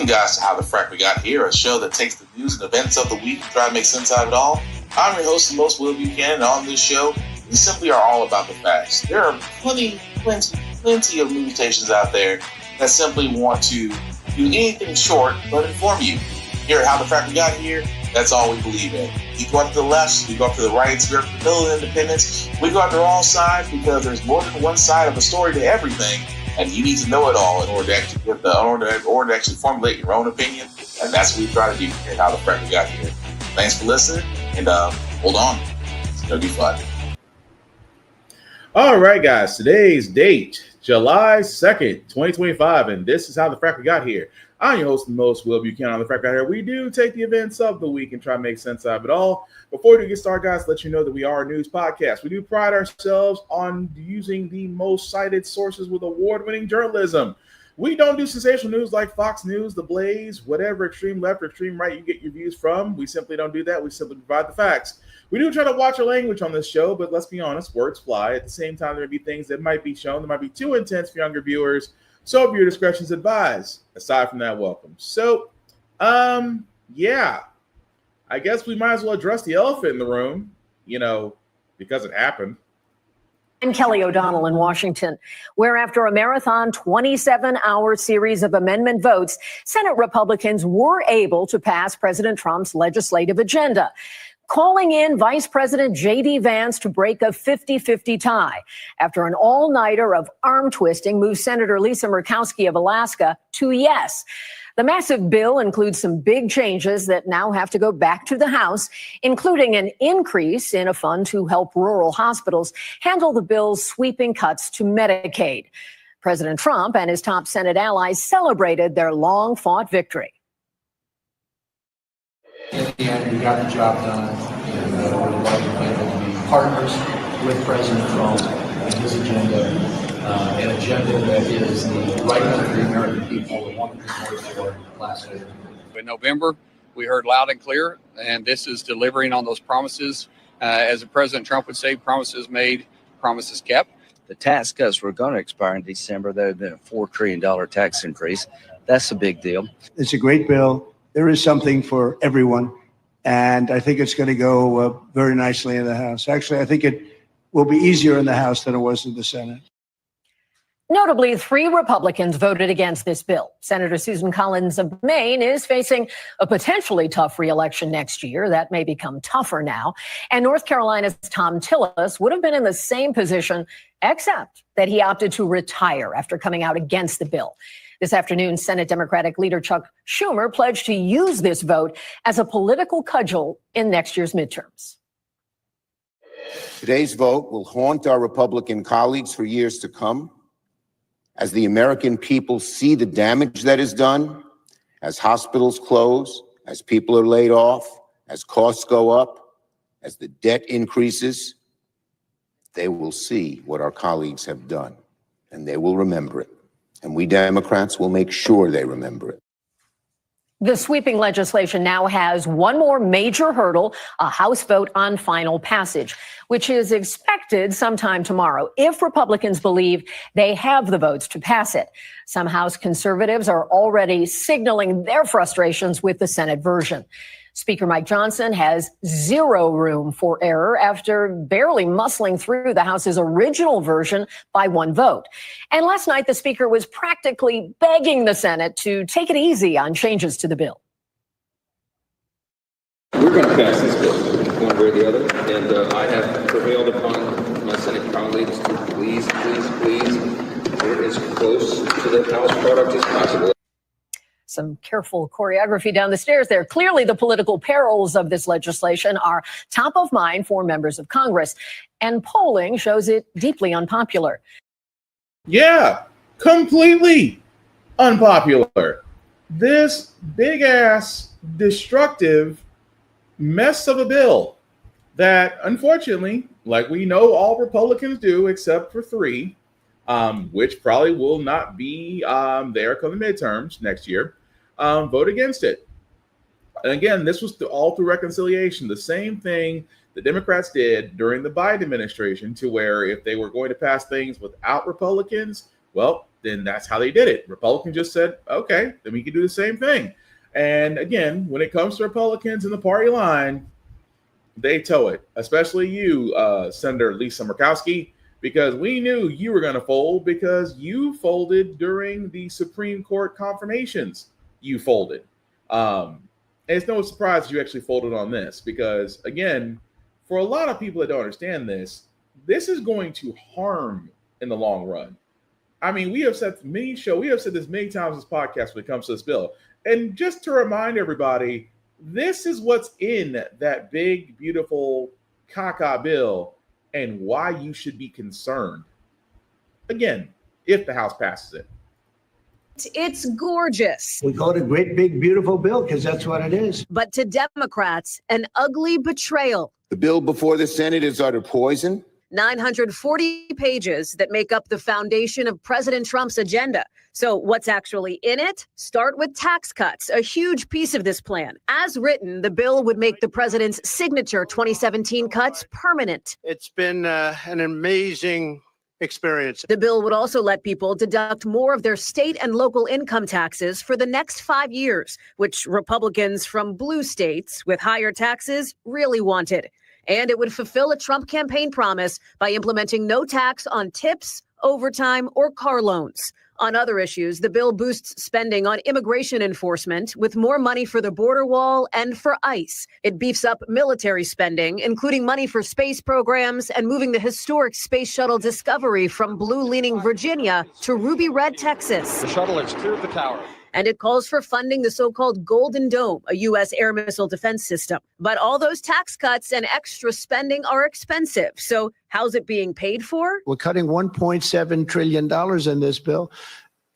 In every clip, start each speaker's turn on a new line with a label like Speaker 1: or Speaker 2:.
Speaker 1: guys, to How the Frack We Got Here, a show that takes the news and events of the week and try to make sense out of it all. I'm your host, the most Will Buchanan, and on this show, we simply are all about the facts. There are plenty of news stations out there that simply want to do anything short but inform you. Here at How the Frack We Got Here, that's all we believe in. We go up to the left, we go up to the right, we go up to the middle of independence. We go after all sides because there's more than one side of a story to everything, and you need to know it all in order to actually formulate your own opinion. And that's what we try to do here at How the Frack We Got Here. Thanks for listening, and hold on, it's gonna be fun.
Speaker 2: All right, guys, today's date, July 2nd, 2025, and this is How the Frack We Got Here. I'm your host, the most Will Buchanan on the Frack We Got Here. We do take the events of the week and try to make sense out of it all. Before we get started, guys, let you know that we are a news podcast. We do pride ourselves on using the most cited sources with award-winning journalism. We don't do sensational news like Fox News, The Blaze, whatever extreme left or extreme right you get your views from. We simply don't do that. We simply provide the facts. We do try to watch our language on this show, but let's be honest, words fly. At the same time, there may be things that might be shown that might be too intense for younger viewers. So viewer discretion is advised. Aside from that, welcome. So, yeah, I guess we might as well address the elephant in the room, because it happened.
Speaker 3: I'm Kelly O'Donnell in Washington, where after a marathon 27-hour series of amendment votes, Senate Republicans were able to pass President Trump's legislative agenda, calling in Vice President J.D. Vance to break a 50-50 tie after an all-nighter of arm twisting moved Senator Lisa Murkowski of Alaska to yes. The massive bill includes some big changes that now have to go back to the House, including an increase in a fund to help rural hospitals handle the bill's sweeping cuts to Medicaid. President Trump and his top Senate allies celebrated their long-fought victory.
Speaker 4: In the end, we got the job done, and we're delighted to be able to be partners with President Trump and his agenda, an agenda that is the right of the American people, the one that we voted for last week.
Speaker 5: In November, we heard loud and clear, and this is delivering on those promises. As President Trump would say, promises made, promises kept.
Speaker 6: The tax cuts were going to expire in December. There had been a $4 trillion tax increase. That's a big deal.
Speaker 7: It's a great bill. There is something for everyone, and I think it's going to go very nicely in the House. Actually, I think it will be easier in the House than it was in the Senate.
Speaker 3: Notably, 3 Republicans voted against this bill. Senator Susan Collins of Maine is facing a potentially tough reelection next year. That may become tougher now. And North Carolina's Tom Tillis would have been in the same position, except that he opted to retire after coming out against the bill. This afternoon, Senate Democratic leader Chuck Schumer pledged to use this vote as a political cudgel in next year's midterms.
Speaker 8: Today's vote will haunt our Republican colleagues for years to come. As the American people see the damage that is done, as hospitals close, as people are laid off, as costs go up, as the debt increases, they will see what our colleagues have done, and they will remember it. And we Democrats will make sure they remember it.
Speaker 3: The sweeping legislation now has one more major hurdle, a House vote on final passage, which is expected sometime tomorrow if Republicans believe they have the votes to pass it. Some House conservatives are already signaling their frustrations with the Senate version. Speaker Mike Johnson has zero room for error after barely muscling through the House's original version by one vote. And last night, the Speaker was practically begging the Senate to take it easy on changes to the bill.
Speaker 9: We're going to pass this bill one way or the other, and I have prevailed upon my Senate colleagues to please get as close to the House product as possible.
Speaker 3: Some careful choreography down the stairs there. Clearly, the political perils of this legislation are top of mind for members of Congress, and polling shows it deeply unpopular.
Speaker 2: Yeah, completely unpopular. This big-ass, destructive mess of a bill that, unfortunately, like we know all Republicans do except for 3, which probably will not be there come the midterms next year, vote against it. And again, this was all through reconciliation. The same thing the Democrats did during the Biden administration, to where if they were going to pass things without Republicans, well, then that's how they did it. Republicans just said, okay, then we can do the same thing. And again, when it comes to Republicans in the party line, they toe it, especially you, Senator Lisa Murkowski, because we knew you were going to fold because you folded during the Supreme Court confirmations. You folded. And it's no surprise you actually folded on this because, again, for a lot of people that don't understand this, this is going to harm in the long run. I mean, we have said this many times on this podcast when it comes to this bill. And just to remind everybody, this is what's in that big, beautiful caca bill and why you should be concerned. Again, if the House passes it.
Speaker 3: It's gorgeous.
Speaker 7: We call it a great, big, beautiful bill because that's what it is.
Speaker 3: But to Democrats, an ugly betrayal.
Speaker 8: The bill before the Senate is utter poison.
Speaker 3: 940 pages that make up the foundation of President Trump's agenda. So what's actually in it? Start with tax cuts, a huge piece of this plan. As written, the bill would make the president's signature 2017 cuts permanent.
Speaker 7: It's been an amazing experience.
Speaker 3: The bill would also let people deduct more of their state and local income taxes for the next 5 years, which Republicans from blue states with higher taxes really wanted. And it would fulfill a Trump campaign promise by implementing no tax on tips, overtime, or car loans. On other issues, the bill boosts spending on immigration enforcement with more money for the border wall and for ICE. It beefs up military spending, including money for space programs and moving the historic Space Shuttle Discovery from blue-leaning Virginia to ruby red Texas.
Speaker 10: The shuttle has cleared the tower.
Speaker 3: And it calls for funding the so-called Golden Dome, a U.S. air missile defense system. But all those tax cuts and extra spending are expensive. So how's it being paid for?
Speaker 7: We're cutting $1.7 trillion in this bill,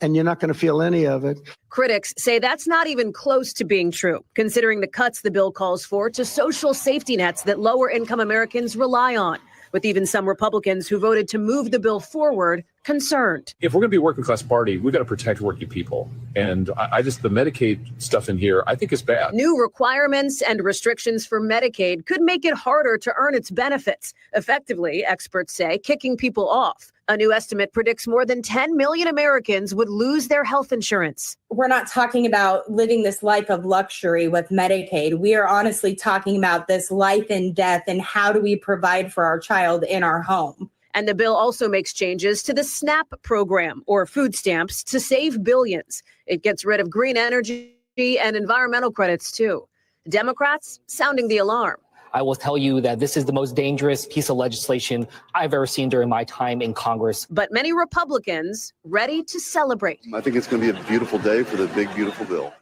Speaker 7: and you're not going to feel any of it.
Speaker 3: Critics say that's not even close to being true, considering the cuts the bill calls for to social safety nets that lower-income Americans rely on, with even some Republicans who voted to move the bill forward concerned.
Speaker 10: If we're going to be a working class party, we've got to protect working people. And I just, the Medicaid stuff in here, I think is bad.
Speaker 3: New requirements and restrictions for Medicaid could make it harder to earn its benefits, effectively, experts say, kicking people off. A new estimate predicts more than 10 million Americans would lose their health insurance.
Speaker 11: We're not talking about living this life of luxury with Medicaid. We are honestly talking about this life and death and how do we provide for our child in our home.
Speaker 3: And the bill also makes changes to the SNAP program, or food stamps, to save billions. It gets rid of green energy and environmental credits, too. Democrats sounding the alarm.
Speaker 12: I will tell you that this is the most dangerous piece of legislation I've ever seen during my time in Congress.
Speaker 3: But many Republicans ready to celebrate.
Speaker 13: I think it's going to be a beautiful day for the big, beautiful bill.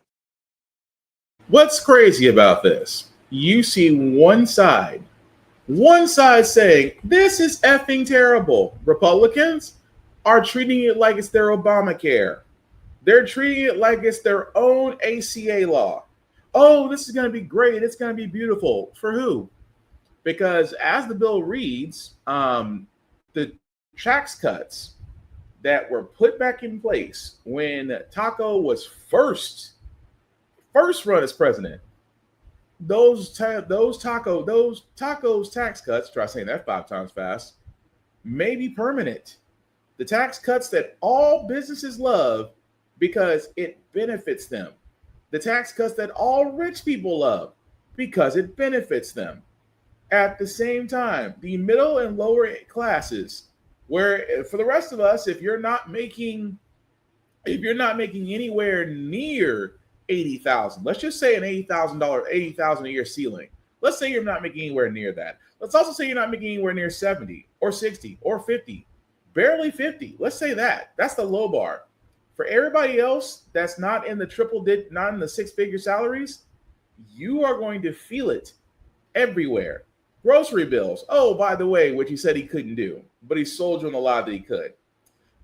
Speaker 2: What's crazy about this? You see one side saying, this is effing terrible. Republicans are treating it like it's their Obamacare. They're treating it like it's their own ACA law. Oh, this is going to be great. It's going to be beautiful. For who? Because as the bill reads, the tax cuts that were put back in place when Taco was first run as president, those tacos tax cuts, try saying that 5 times fast, may be permanent. The tax cuts that all businesses love because it benefits them. The tax cuts that all rich people love because it benefits them. At the same time, the middle and lower classes, where for the rest of us, if you're not making anywhere near 80,000, let's just say an $80,000 a year ceiling. Let's say you're not making anywhere near that. Let's also say you're not making anywhere near 70 or 60 or 50, barely 50. Let's say that. That's the low bar. For everybody else that's not in the not in the 6-figure salaries, you are going to feel it everywhere. Grocery bills. Oh, by the way, which he said he couldn't do, but he sold you on the lie that he could.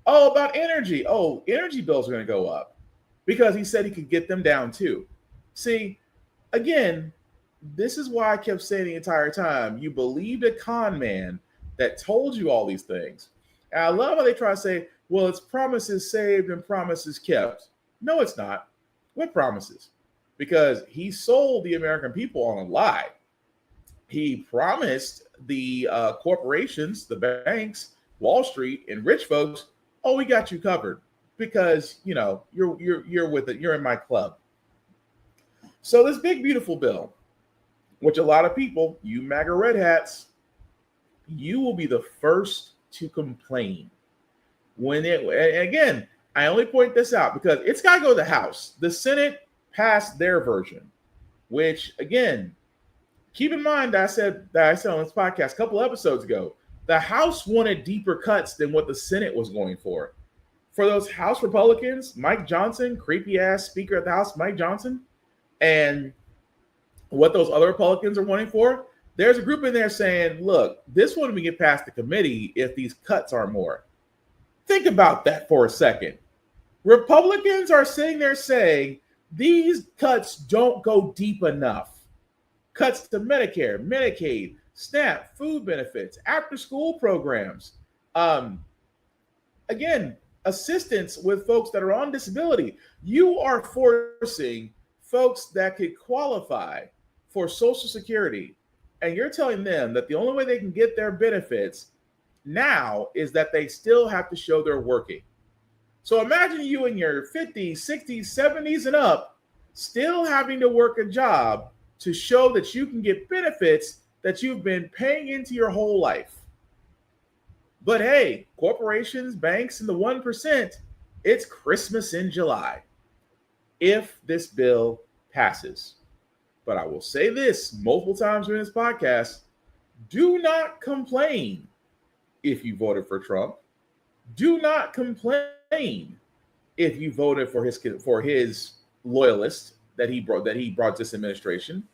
Speaker 2: Oh, about energy. Oh, energy bills are going to go up because he said he could get them down too. See, again, this is why I kept saying the entire time, you believed a con man that told you all these things. And I love how they try to say, well, it's promises saved and promises kept. No, it's not. What promises? Because he sold the American people on a lie. He promised the corporations, the banks, Wall Street, and rich folks, oh, we got you covered. because you're with it. You're in my club. So this big beautiful bill, which a lot of people, you MAGA red hats, you will be the first to complain when it. And again, I only point this out because it's got to go to the House. The Senate passed their version, which again, keep in mind that I said on this podcast a couple episodes ago, the House wanted deeper cuts than what the Senate was going for. For those House Republicans, Mike Johnson, creepy ass Speaker of the House, Mike Johnson, and what those other Republicans are wanting for, there's a group in there saying, look, this one we get past the committee if these cuts are more. Think about that for a second. Republicans are sitting there saying these cuts don't go deep enough. Cuts to Medicare, Medicaid, SNAP, food benefits, after-school programs. Again, assistance with folks that are on disability. You are forcing folks that could qualify for Social Security, and you're telling them that the only way they can get their benefits now is that they still have to show they're working. So imagine you in your 50s, 60s, 70s, and up still having to work a job to show that you can get benefits that you've been paying into your whole life. But hey, corporations, banks, and the 1%, it's Christmas in July if this bill passes. But I will say this multiple times during this podcast: do not complain if you voted for Trump. Do not complain if you voted for his loyalists that he brought this administration.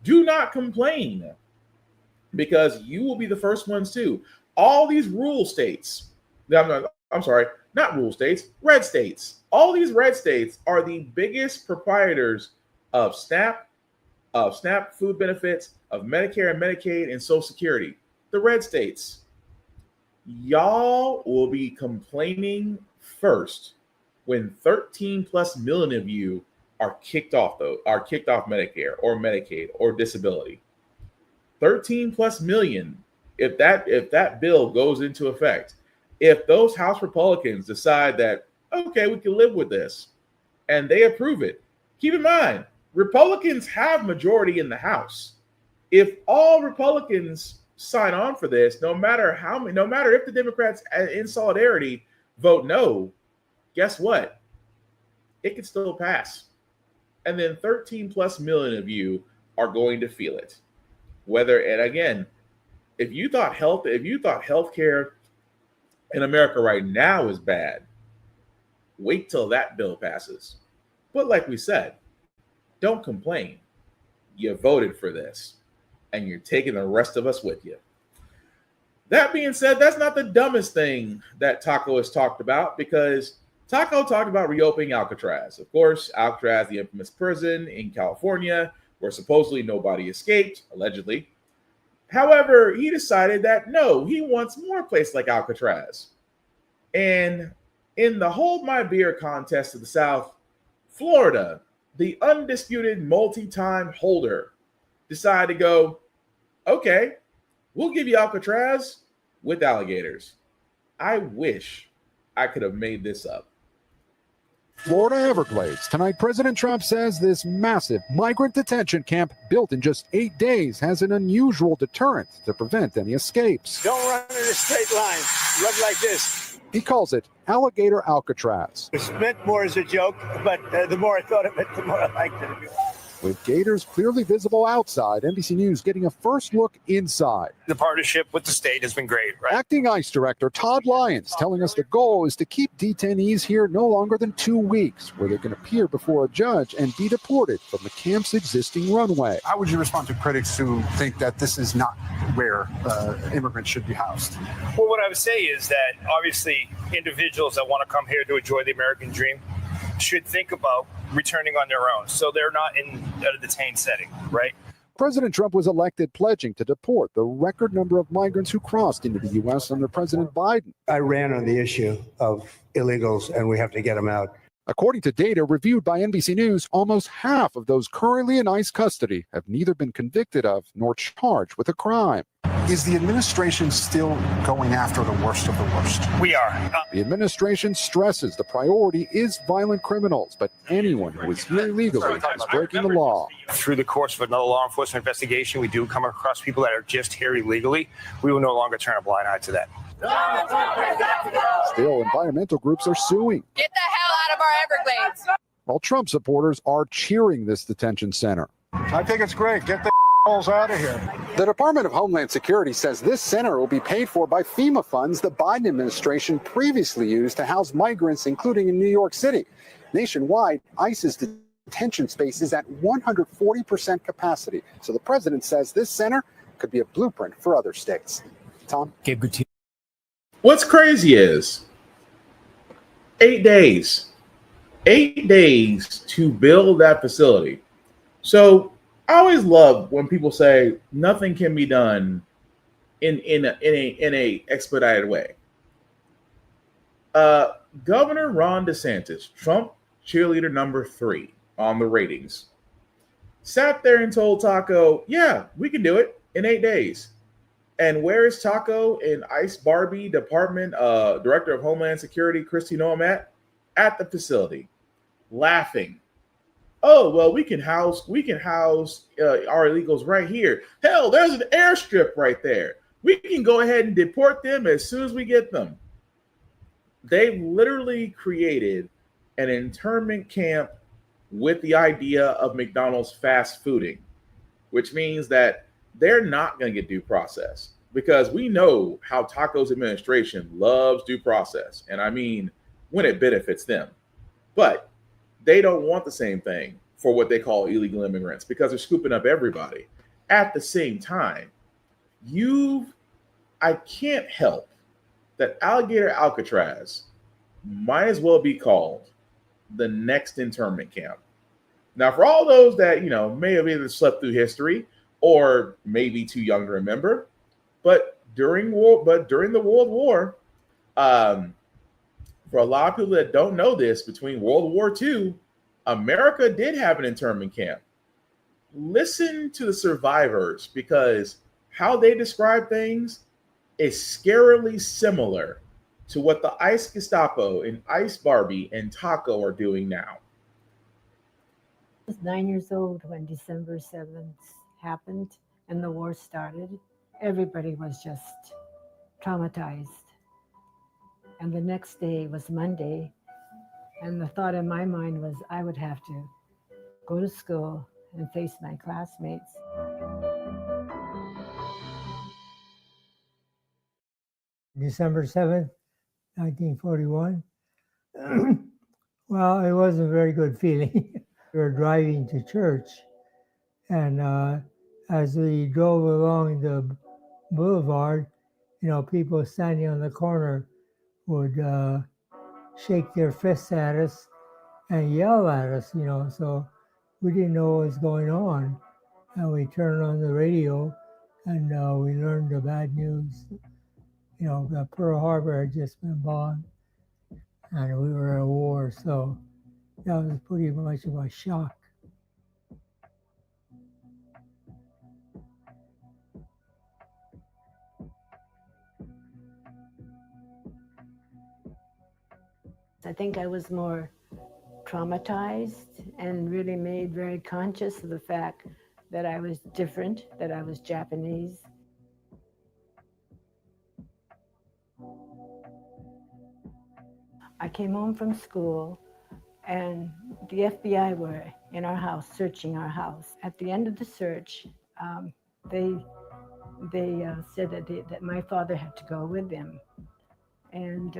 Speaker 2: Do not complain, because you will be the first ones too. All these rural states, I'm sorry, not rural states, red states. All these red states are the biggest proprietors of SNAP, food benefits, of Medicare and Medicaid, and Social Security. The red states. Y'all will be complaining first when 13 plus million of you are kicked off Medicare or Medicaid or disability. 13 plus million. If that bill goes into effect, if those House Republicans decide that, okay, we can live with this, and they approve it, keep in mind, Republicans have majority in the House. If all Republicans sign on for this, no matter if the Democrats in solidarity vote no, guess what? It can still pass. And then 13 plus million of you are going to feel it. And again, if you thought healthcare in America right now is bad, wait till that bill passes. But like we said, don't complain. You voted for this, and you're taking the rest of us with you. That being said, that's not the dumbest thing that Taco has talked about, because Taco talked about reopening Alcatraz. Of course, Alcatraz, the infamous prison in California, where supposedly nobody escaped, allegedly. However, he decided that no, he wants more places like Alcatraz. And in the Hold My Beer contest of the South, Florida, the undisputed multi-time holder, decided to go, okay, we'll give you Alcatraz with alligators. I wish I could have made this up.
Speaker 14: Florida Everglades. Tonight, President Trump says this massive migrant detention camp built in just 8 days has an unusual deterrent to prevent any escapes.
Speaker 15: Don't run in a straight line. Run like this.
Speaker 14: He calls it Alligator Alcatraz.
Speaker 15: It's meant more as a joke, but the more I thought of it, the more I liked it.
Speaker 14: With gators clearly visible outside, NBC News getting a first look inside.
Speaker 15: The partnership with the state has been great, right?
Speaker 14: Acting ICE Director Todd Lyons telling us the goal is to keep detainees here no longer than 2 weeks, where they can appear before a judge and be deported from the camp's existing runway.
Speaker 16: How would you respond to critics who think that this is not where immigrants should be housed?
Speaker 15: Well, what I would say is that obviously individuals that want to come here to enjoy the American dream should think about returning on their own, so they're not in a detained setting, right?
Speaker 14: President Trump was elected pledging to deport the record number of migrants who crossed into the U.S. under President Biden.
Speaker 7: I ran on the issue of illegals, and we have to get them out.
Speaker 14: According to data reviewed by NBC News, almost half of those currently in ICE custody have neither been convicted of nor charged with a crime.
Speaker 16: Is the administration still going after the worst of the worst?
Speaker 15: We are.
Speaker 14: The administration stresses the priority is violent criminals, but anyone who is here illegally is breaking the law.
Speaker 15: Through the course of another law enforcement investigation, we do come across people that are just here illegally. We will no longer turn a blind eye to that.
Speaker 14: Still, environmental groups are suing,
Speaker 17: Get the hell out of our Everglades.
Speaker 14: while Trump supporters are cheering this detention center.
Speaker 16: I think it's great. Get the out of here.
Speaker 14: The Department of Homeland Security says this center will be paid for by FEMA funds the Biden administration previously used to house migrants, including in New York City. Nationwide, ICE's detention space is at 140% capacity. So the president says this center could be a blueprint for other states. Tom?
Speaker 2: What's crazy is 8 days. 8 days to build that facility. So I always love when people say nothing can be done in a expedited way. Governor Ron DeSantis, Trump cheerleader number 3 on the ratings, sat there and told Taco, "Yeah, we can do it in 8 days." And where is Taco and Ice Barbie Department Director of Homeland Security Kristi Noem at the facility, laughing? Oh, well, we can house our illegals right here. Hell, there's an airstrip right there. We can go ahead and deport them as soon as we get them. They literally created an internment camp with the idea of McDonald's fast fooding, which means that they're not going to get due process, because we know how Taco's administration loves due process. And I mean, when it benefits them. But they don't want the same thing for what they call illegal immigrants, because they're scooping up everybody. At the same time, I can't help that Alligator Alcatraz might as well be called the next internment camp. Now, for all those that, may have either slept through history or maybe too young to remember, but during the World War, for a lot of people that don't know this, between World War II, America did have an internment camp. Listen to the survivors, because how they describe things is scarily similar to what the ICE Gestapo and Ice Barbie and Taco are doing now.
Speaker 18: I was 9 years old when December 7th happened and the war started. Everybody was just traumatized. And the next day was Monday. And the thought in my mind was I would have to go to school and face my classmates.
Speaker 19: December 7th, 1941. Well, it wasn't a very good feeling. We were driving to church, and as we drove along the boulevard, people standing on the corner would shake their fists at us and yell at us, so we didn't know what was going on. And we turned on the radio, and we learned the bad news. That Pearl Harbor had just been bombed, and we were at war, so that was pretty much of a shock.
Speaker 18: I think I was more traumatized and really made very conscious of the fact that I was different, that I was Japanese. I came home from school and the FBI were in our house, searching our house. At the end of the search, they said that my father had to go with them. And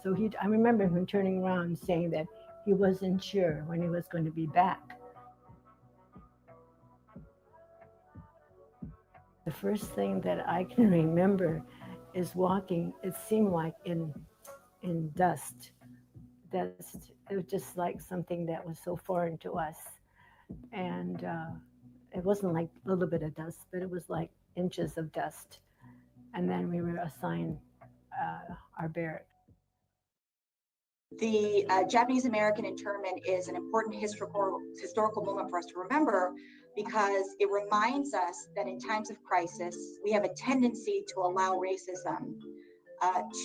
Speaker 18: so I remember him turning around and saying that he wasn't sure when he was going to be back. The first thing that I can remember is walking, it seemed like in dust. It was just like something that was so foreign to us. And it wasn't like a little bit of dust, but it was like inches of dust. And then we were assigned our barrack.
Speaker 20: The Japanese American internment is an important historical moment for us to remember because it reminds us that in times of crisis, we have a tendency to allow racism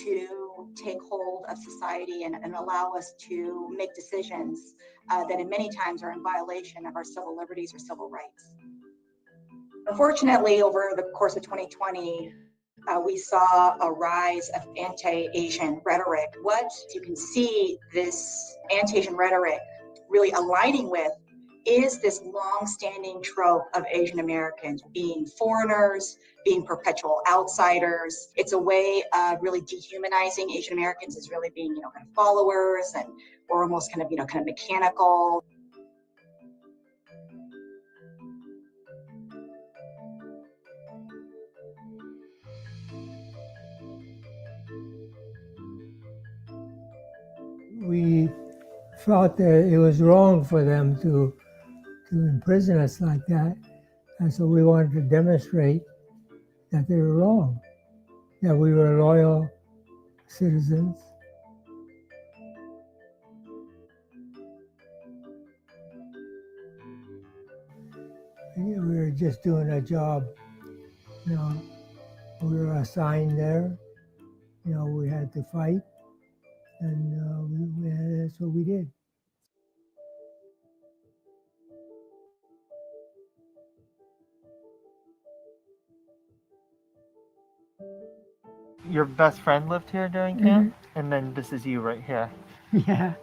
Speaker 20: to take hold of society and allow us to make decisions that in many times are in violation of our civil liberties or civil rights. Unfortunately, over the course of 2020, we saw a rise of anti-Asian rhetoric. What you can see this anti-Asian rhetoric really aligning with is this long-standing trope of Asian Americans being foreigners, being perpetual outsiders. It's a way of really dehumanizing Asian Americans as really being, kind of followers, and we're almost kind of mechanical.
Speaker 19: We felt that it was wrong for them to imprison us like that. And so we wanted to demonstrate that they were wrong, that we were loyal citizens. We were just doing a job, we were assigned there, we had to fight, and that's what we did.
Speaker 21: Your best friend lived here during camp, and then this is you right here.
Speaker 22: Yeah,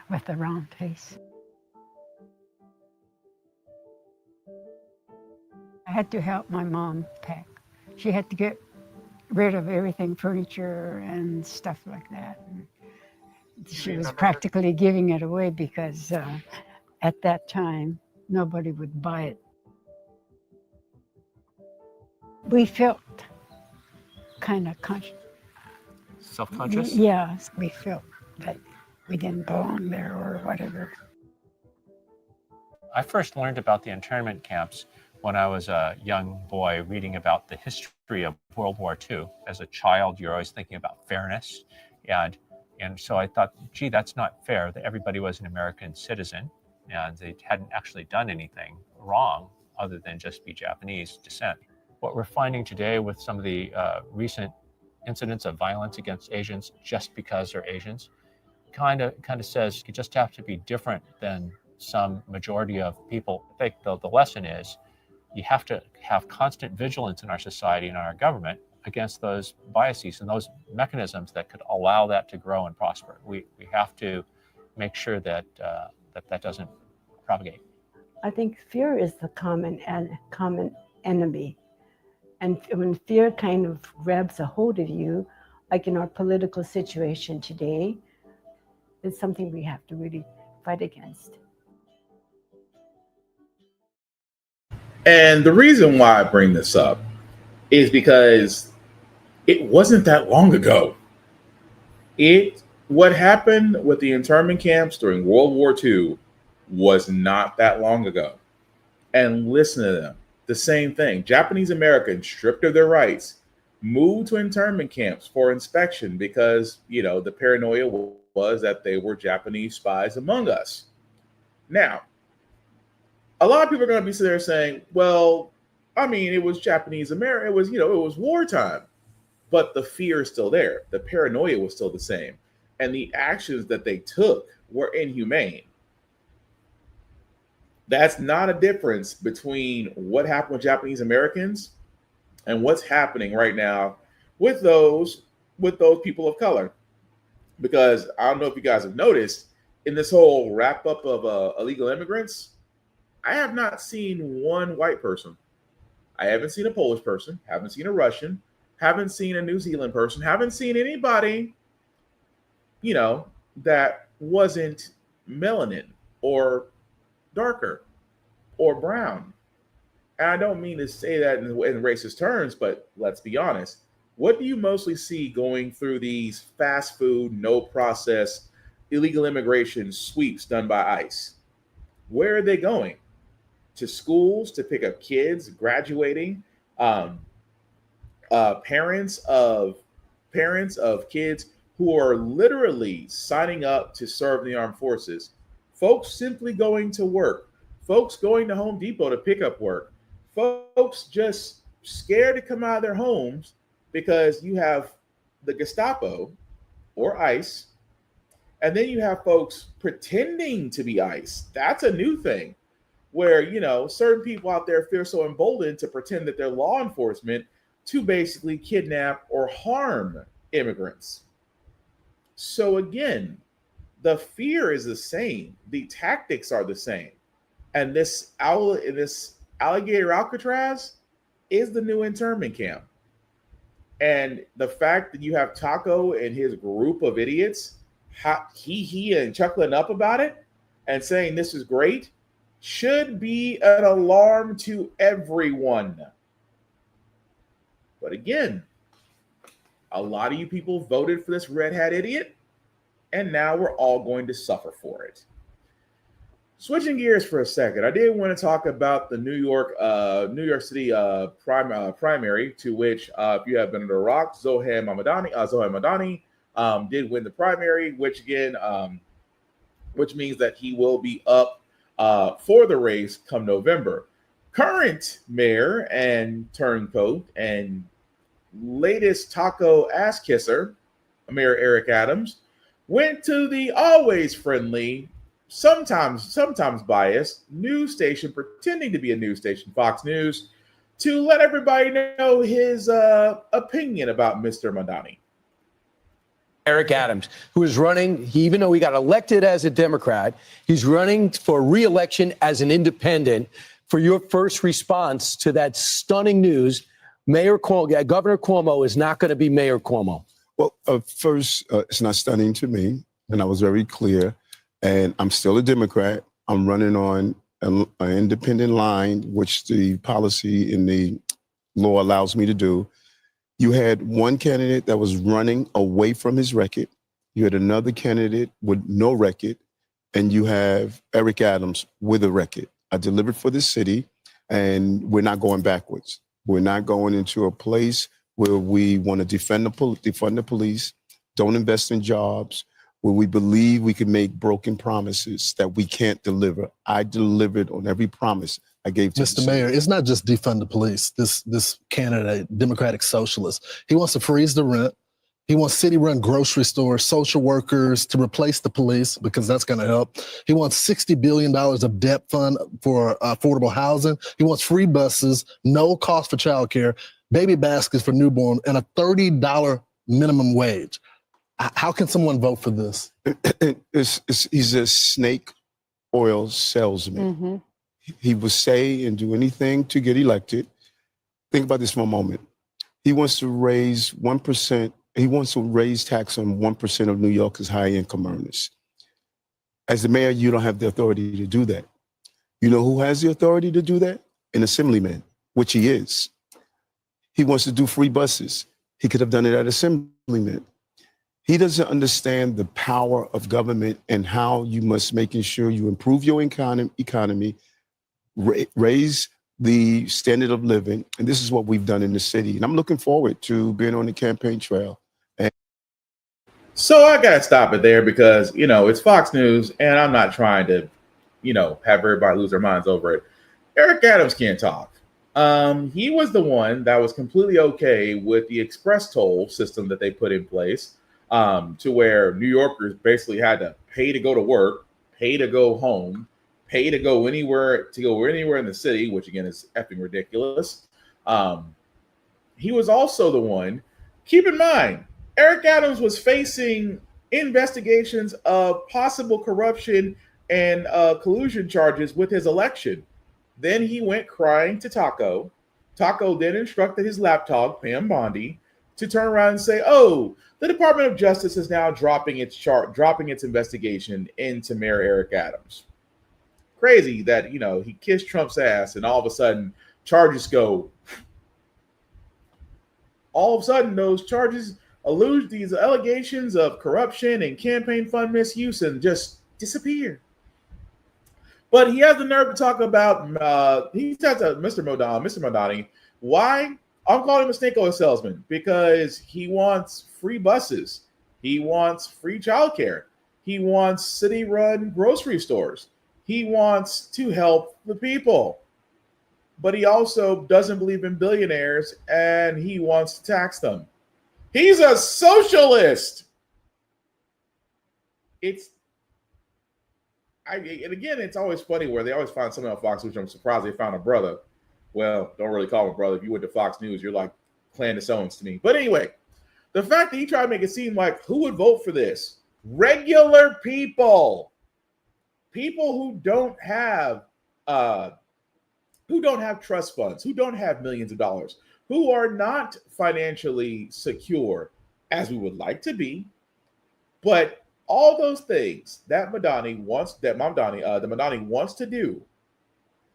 Speaker 22: with the round face. I had to help my mom pack. She had to get rid of everything, furniture and stuff like that. And she was practically giving it away because at that time, nobody would buy it. We felt kind of
Speaker 21: self-conscious?
Speaker 22: Yeah, we felt that we didn't belong there or whatever.
Speaker 23: I first learned about the internment camps when I was a young boy reading about the history of World War II. As a child, you're always thinking about fairness. And so I thought, gee, that's not fair, that everybody was an American citizen and they hadn't actually done anything wrong other than just be Japanese descent. What we're finding today with some of the recent incidents of violence against Asians just because they're Asians kind of says you just have to be different than some majority of people. I think the lesson is you have to have constant vigilance in our society and our government against those biases and those mechanisms that could allow that to grow and prosper. We have to make sure that that doesn't propagate.
Speaker 18: I think fear is the common enemy. And when fear kind of grabs a hold of you, like in our political situation today, it's something we have to really fight against.
Speaker 2: And the reason why I bring this up is because it wasn't that long ago. What happened with the internment camps during World War II was not that long ago. And listen to them. The same thing. Japanese Americans, stripped of their rights, moved to internment camps for inspection because, the paranoia was that they were Japanese spies among us. Now, a lot of people are going to be sitting there saying, well, it was Japanese American. It was, it was wartime. But the fear is still there. The paranoia was still the same. And the actions that they took were inhumane. That's not a difference between what happened with Japanese Americans and what's happening right now with those people of color. Because I don't know if you guys have noticed, in this whole wrap up of illegal immigrants, I have not seen one white person. I haven't seen a Polish person, haven't seen a Russian, haven't seen a New Zealand person, haven't seen anybody, that wasn't melanin or darker or brown. And I don't mean to say that in racist terms, but let's be honest. What do you mostly see going through these fast food, no process, illegal immigration sweeps done by ICE? Where are they going? To schools to pick up kids graduating, parents of kids who are literally signing up to serve in the armed forces, folks simply going to work, folks going to Home Depot to pick up work, folks just scared to come out of their homes because you have the Gestapo or ICE, and then you have folks pretending to be ICE. That's a new thing where, certain people out there feel so emboldened to pretend that they're law enforcement to basically kidnap or harm immigrants. So again, the fear is the same. The tactics are the same. And this Alligator Alcatraz is the new internment camp. And the fact that you have Taco and his group of idiots he and chuckling up about it and saying this is great should be an alarm to everyone. But again, a lot of you people voted for this red hat idiot, and now we're all going to suffer for it. Switching gears for a second, I did want to talk about the New York City primary, to which, if you have been under a rock, Zohar Madani did win the primary, which means that he will be up for the race come November. Current mayor and turncoat and latest taco ass kisser, Mayor Eric Adams, went to the always friendly, sometimes biased news station, pretending to be a news station, Fox News, to let everybody know his opinion about Mr. Madani.
Speaker 1: Eric Adams, who is running, even though he got elected as a Democrat, he's running for re-election as an independent. For your first response to that stunning news, Governor Cuomo is not going to be Mayor Cuomo.
Speaker 4: Well, first, it's not stunning to me, and I was very clear. And I'm still a Democrat. I'm running on an independent line, which the policy in the law allows me to do. You had one candidate that was running away from his record. You had another candidate with no record, and you have Eric Adams with a record. I delivered for the city, and we're not going backwards. We're not going into a place where we want to defund the police, don't invest in jobs, where we believe we can make broken promises that we can't deliver. I delivered on every promise I gave to
Speaker 5: Mr. Mayor, it's not just defund the police. This candidate, Democratic Socialist, he wants to freeze the rent. He wants city-run grocery stores, social workers to replace the police because that's going to help. He wants $60 billion of debt fund for affordable housing. He wants free buses, no cost for childcare, baby baskets for newborn, and a $30 minimum wage. How can someone vote for this?
Speaker 4: He's a snake oil salesman.
Speaker 24: Mm-hmm.
Speaker 4: He will say and do anything to get elected. Think about this for a moment. He wants to raise 1%. He wants to raise tax on 1% of New York's high-income earners. As the mayor, you don't have the authority to do that. You know who has the authority to do that? An assemblyman, which he is. He wants to do free buses. He could have done it at assemblyman. He doesn't understand the power of government and how you must making sure you improve your economy, raise the standard of living. And this is what we've done in the city. And I'm looking forward to being on the campaign trail.
Speaker 2: So I got to stop it there because, it's Fox News and I'm not trying to, have everybody lose their minds over it. Eric Adams can't talk. He was the one that was completely okay with the express toll system that they put in place. To where New Yorkers basically had to pay to go to work, pay to go home, pay to go anywhere in the city, which again is effing ridiculous. He was also the one. Keep in mind, Eric Adams was facing investigations of possible corruption and collusion charges with his election. Then he went crying to Taco. Taco then instructed his lapdog, Pam Bondi, to turn around and say, "Oh, the Department of Justice is now dropping its investigation into Mayor Eric Adams." Crazy that, he kissed Trump's ass and all of a sudden charges go. All of a sudden those charges allude these allegations of corruption and campaign fund misuse and just disappear. But he has the nerve to talk about, he said to Mr. Madani, why? I'm calling him a snake oil salesman because he wants free buses. He wants free childcare. He wants city-run grocery stores. He wants to help the people. But he also doesn't believe in billionaires, and he wants to tax them. He's a socialist. And again, it's always funny where they always find someone on Fox News. I'm surprised they found a brother. Well, don't really call him a brother. If you went to Fox News, you're like Candace Owens to me. But anyway, the fact that he tried to make it seem like who would vote for this? Regular people. People who don't have trust funds, who don't have millions of dollars, who are not financially secure as we would like to be. But all those things that Madani wants to do,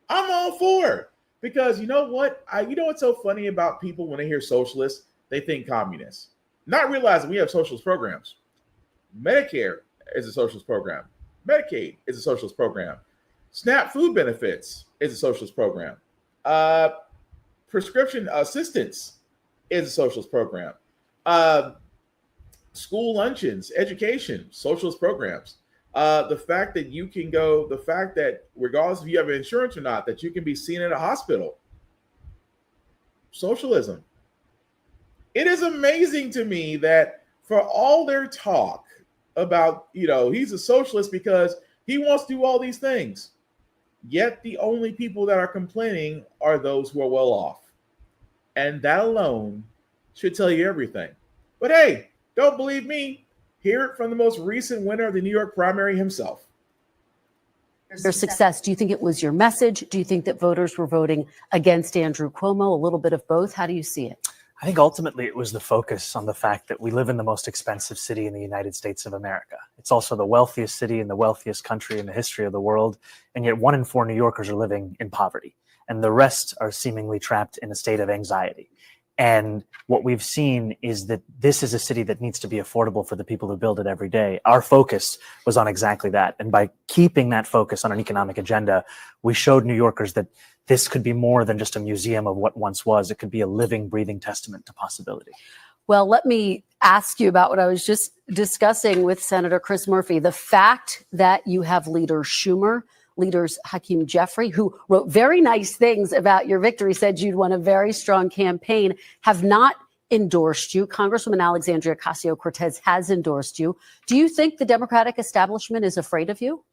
Speaker 2: I'm all for. Because you know what? You know what's so funny about people when they hear socialists, they think communists. Not realizing we have socialist programs. Medicare is a socialist program. Medicaid is a socialist program. SNAP food benefits is a socialist program. Prescription assistance is a socialist program. School luncheons, education, socialist programs. The fact that regardless if you have insurance or not, that you can be seen at a hospital. Socialism. It is amazing to me that for all their talk about, he's a socialist because he wants to do all these things. Yet the only people that are complaining are those who are well off. And that alone should tell you everything. But hey, don't believe me? Hear it from the most recent winner of the New York primary himself.
Speaker 6: Your success, do you think it was your message? Do you think that voters were voting against Andrew Cuomo? A little bit of both? How do you see it?
Speaker 8: I think ultimately it was the focus on the fact that we live in the most expensive city in the United States of America. It's also the wealthiest city in the wealthiest country in the history of the world. And yet 1 in 4 New Yorkers are living in poverty. And the rest are seemingly trapped in a state of anxiety. And what we've seen is that this is a city that needs to be affordable for the people who build it every day. Our focus was on exactly that. And by keeping that focus on an economic agenda, we showed New Yorkers that this could be more than just a museum of what once was. It could be a living, breathing testament to possibility.
Speaker 6: Well, let me ask you about what I was just discussing with Senator Chris Murphy. The fact that you have Leader Schumer, Leaders Hakeem Jeffrey, who wrote very nice things about your victory, said you'd won a very strong campaign, have not endorsed you. Congresswoman Alexandria Ocasio-Cortez has endorsed you. Do you think the Democratic establishment is afraid of you?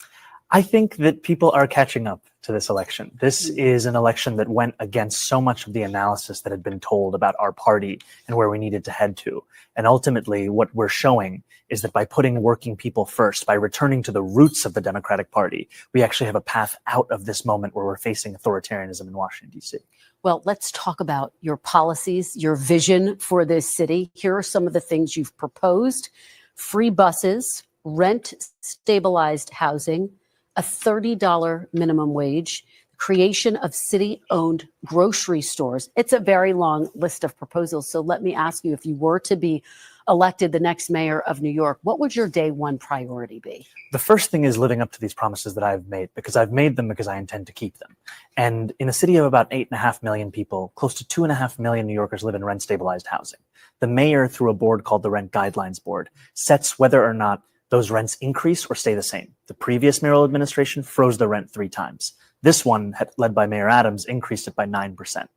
Speaker 8: I think that people are catching up to this election. This is an election that went against so much of the analysis that had been told about our party and where we needed to head to. And ultimately, what we're showing is that by putting working people first, by returning to the roots of the Democratic Party, we actually have a path out of this moment where we're facing authoritarianism in Washington, D.C.
Speaker 6: Well, let's talk about your policies, your vision for this city. Here are some of the things you've proposed: free buses, rent-stabilized housing, a $30 minimum wage, creation of city-owned grocery stores. It's a very long list of proposals. So let me ask you, if you were to be elected the next mayor of New York, what would your day one priority be?
Speaker 8: The first thing is living up to these promises that I've made, because I've made them because I intend to keep them. And in a city of about 8.5 million people, close to 2.5 million New Yorkers live in rent-stabilized housing. The mayor, through a board called the Rent Guidelines Board, sets whether or not those rents increase or stay the same. The previous mayoral administration froze the rent 3 times. This one, led by Mayor Adams, increased it by 9%.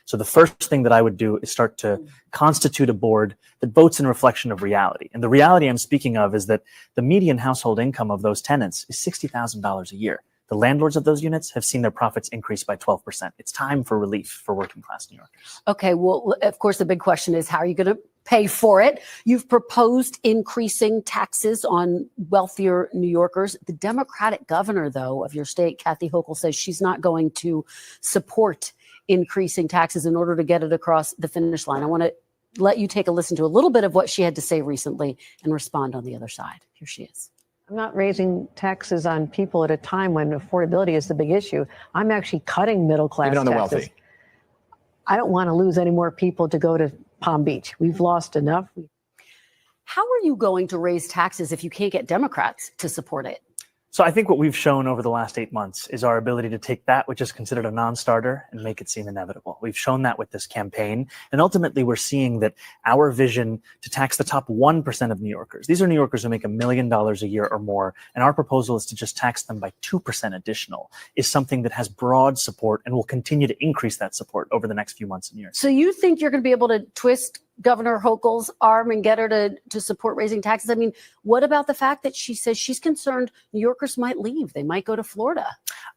Speaker 8: So the first thing that I would do is start to constitute a board that votes in reflection of reality. And the reality I'm speaking of is that the median household income of those tenants is $60,000 a year. The landlords of those units have seen their profits increase by 12%. It's time for relief for working class New Yorkers.
Speaker 6: Okay, well, of course, the big question is, how are you going to pay for it? You've proposed increasing taxes on wealthier New Yorkers. The Democratic governor, though, of your state, Kathy Hochul, says she's not going to support increasing taxes in order to get it across the finish line. I want to let you take a listen to a little bit of what she had to say recently and respond on the other side. Here she is.
Speaker 9: I'm not raising taxes on people at a time when affordability is the big issue. I'm actually cutting middle class
Speaker 24: even on the
Speaker 9: taxes.
Speaker 24: wealthy.
Speaker 9: I don't want to lose any more people to go to Palm Beach. We've lost enough.
Speaker 6: How are you going to raise taxes if you can't get Democrats to support it?
Speaker 8: So I think what we've shown over the last 8 months is our ability to take that which is considered a non-starter and make it seem inevitable. We've shown that with this campaign. And ultimately, we're seeing that our vision to tax the top 1% of New Yorkers, these are New Yorkers who make $1 million a year or more, and our proposal is to just tax them by 2% additional, is something that has broad support and will continue to increase that support over the next few months and years.
Speaker 6: So you think you're going to be able to twist Governor Hochul's arm and get her to support raising taxes? I mean, what about the fact that she says she's concerned New Yorkers might leave? They might go to Florida.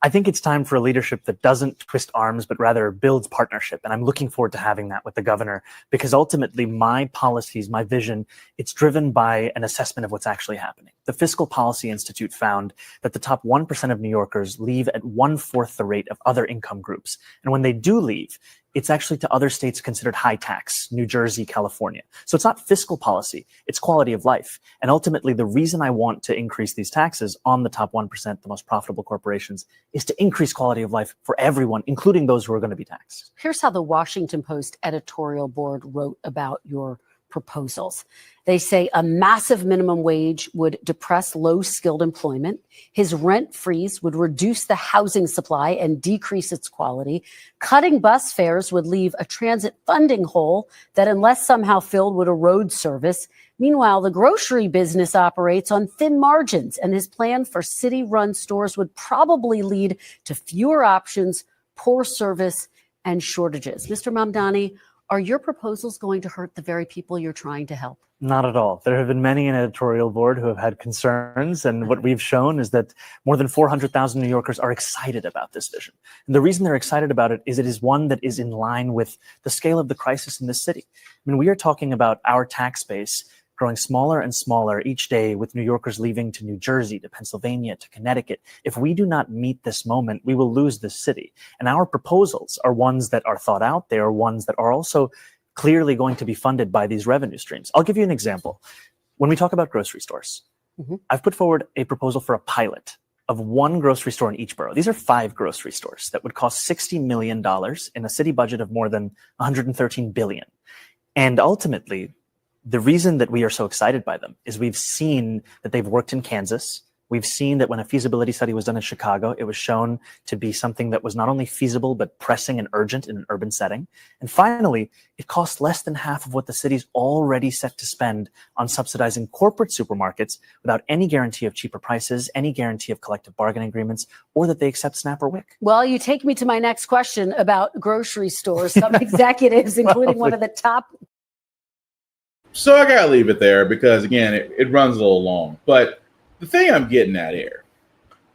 Speaker 8: I think it's time for a leadership that doesn't twist arms, but rather builds partnership. And I'm looking forward to having that with the governor, because ultimately my policies, my vision, it's driven by an assessment of what's actually happening. The Fiscal Policy Institute found that the top 1% of New Yorkers leave at 1/4 the rate of other income groups. And when they do leave, it's actually to other states considered high tax, New Jersey, California. So it's not fiscal policy, it's quality of life. And ultimately, the reason I want to increase these taxes on the top 1%, the most profitable corporations, is to increase quality of life for everyone, including those who are going to be taxed.
Speaker 6: Here's how the Washington Post editorial board wrote about your proposals. They say a massive minimum wage would depress low-skilled employment. His rent freeze would reduce the housing supply and decrease its quality. Cutting bus fares would leave a transit funding hole that, unless somehow filled, would erode service. Meanwhile, the grocery business operates on thin margins, and his plan for city-run stores would probably lead to fewer options, poor service, and shortages. Mr. Mamdani, are your proposals going to hurt the very people you're trying to help?
Speaker 8: Not at all. There have been many in editorial board who have had concerns, and what we've shown is that more than 400,000 New Yorkers are excited about this vision. And the reason they're excited about it is one that is in line with the scale of the crisis in this city. I mean, we are talking about our tax base growing smaller and smaller each day, with New Yorkers leaving to New Jersey, to Pennsylvania, to Connecticut. If we do not meet this moment, we will lose this city. And our proposals are ones that are thought out. They are ones that are also clearly going to be funded by these revenue streams. I'll give you an example. When we talk about grocery stores, I've put forward a proposal for a pilot of one grocery store in each borough. These are 5 grocery stores that would cost $60 million in a city budget of more than $113 billion. And ultimately, the reason that we are so excited by them is we've seen that they've worked in Kansas. We've seen that when a feasibility study was done in Chicago, it was shown to be something that was not only feasible, but pressing and urgent in an urban setting. And finally, it costs less than half of what the city's already set to spend on subsidizing corporate supermarkets without any guarantee of cheaper prices, any guarantee of collective bargaining agreements, or that they accept SNAP or WIC.
Speaker 6: Well, you take me to my next question about grocery stores. Some executives, including one of the top.
Speaker 2: So I gotta leave it there because, again, it runs a little long. But the thing I'm getting at here,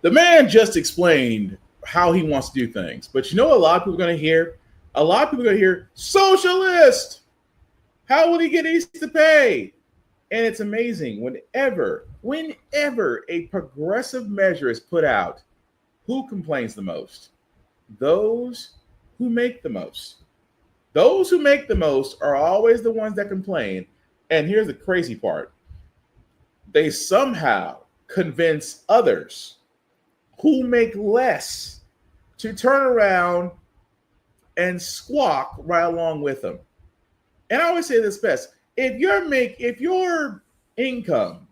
Speaker 2: the man just explained how he wants to do things. But you know what a lot of people are going to hear? A lot of people are going to hear, socialist! How will he get East to pay? And it's amazing. Whenever a progressive measure is put out, who complains the most? Those who make the most. Those who make the most are always the ones that complain. And here's the crazy part. They somehow convince others who make less to turn around and squawk right along with them. And I always say this best. If your income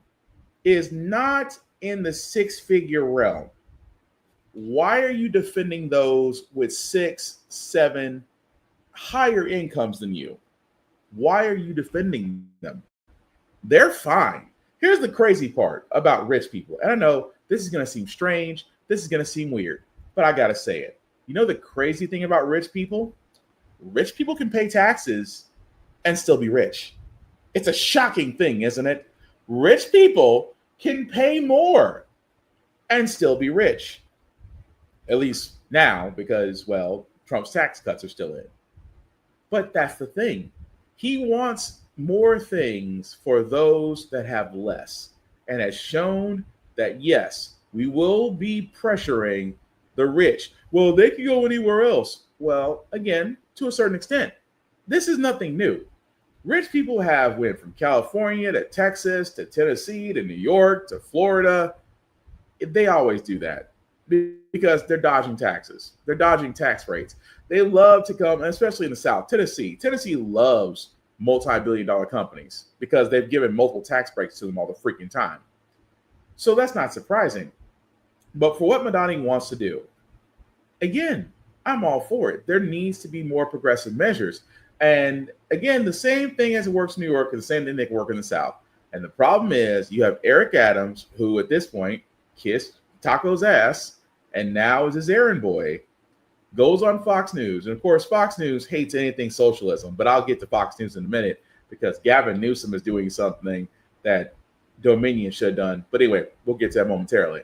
Speaker 2: is not in the 6-figure realm, why are you defending those with 6, 7 higher incomes than you? Why are you defending them? They're fine. Here's the crazy part about rich people. And I know this is going to seem strange. This is going to seem weird, but I got to say it. You know the crazy thing about rich people? Rich people can pay taxes and still be rich. It's a shocking thing, isn't it? Rich people can pay more and still be rich. At least now, because, well, Trump's tax cuts are still in. But that's the thing. He wants more things for those that have less, and has shown that, yes, we will be pressuring the rich. Well, they can go anywhere else. Well, again, to a certain extent, this is nothing new. Rich people have went from California to Texas to Tennessee to New York to Florida. They always do that because they're dodging taxes. They're dodging tax rates. They love to come, especially in the South. Tennessee loves multi-billion-dollar companies because they've given multiple tax breaks to them all the freaking time. So that's not surprising. But for what Madani wants to do, again, I'm all for it. There needs to be more progressive measures. And again, the same thing as it works in New York is the same thing that can work in the South. And the problem is you have Eric Adams, who at this point kissed Taco's ass and now is his errand boy, goes on Fox News. And of course, Fox News hates anything socialism, but I'll get to Fox News in a minute because Gavin Newsom is doing something that Dominion should have done. But anyway, we'll get to that momentarily.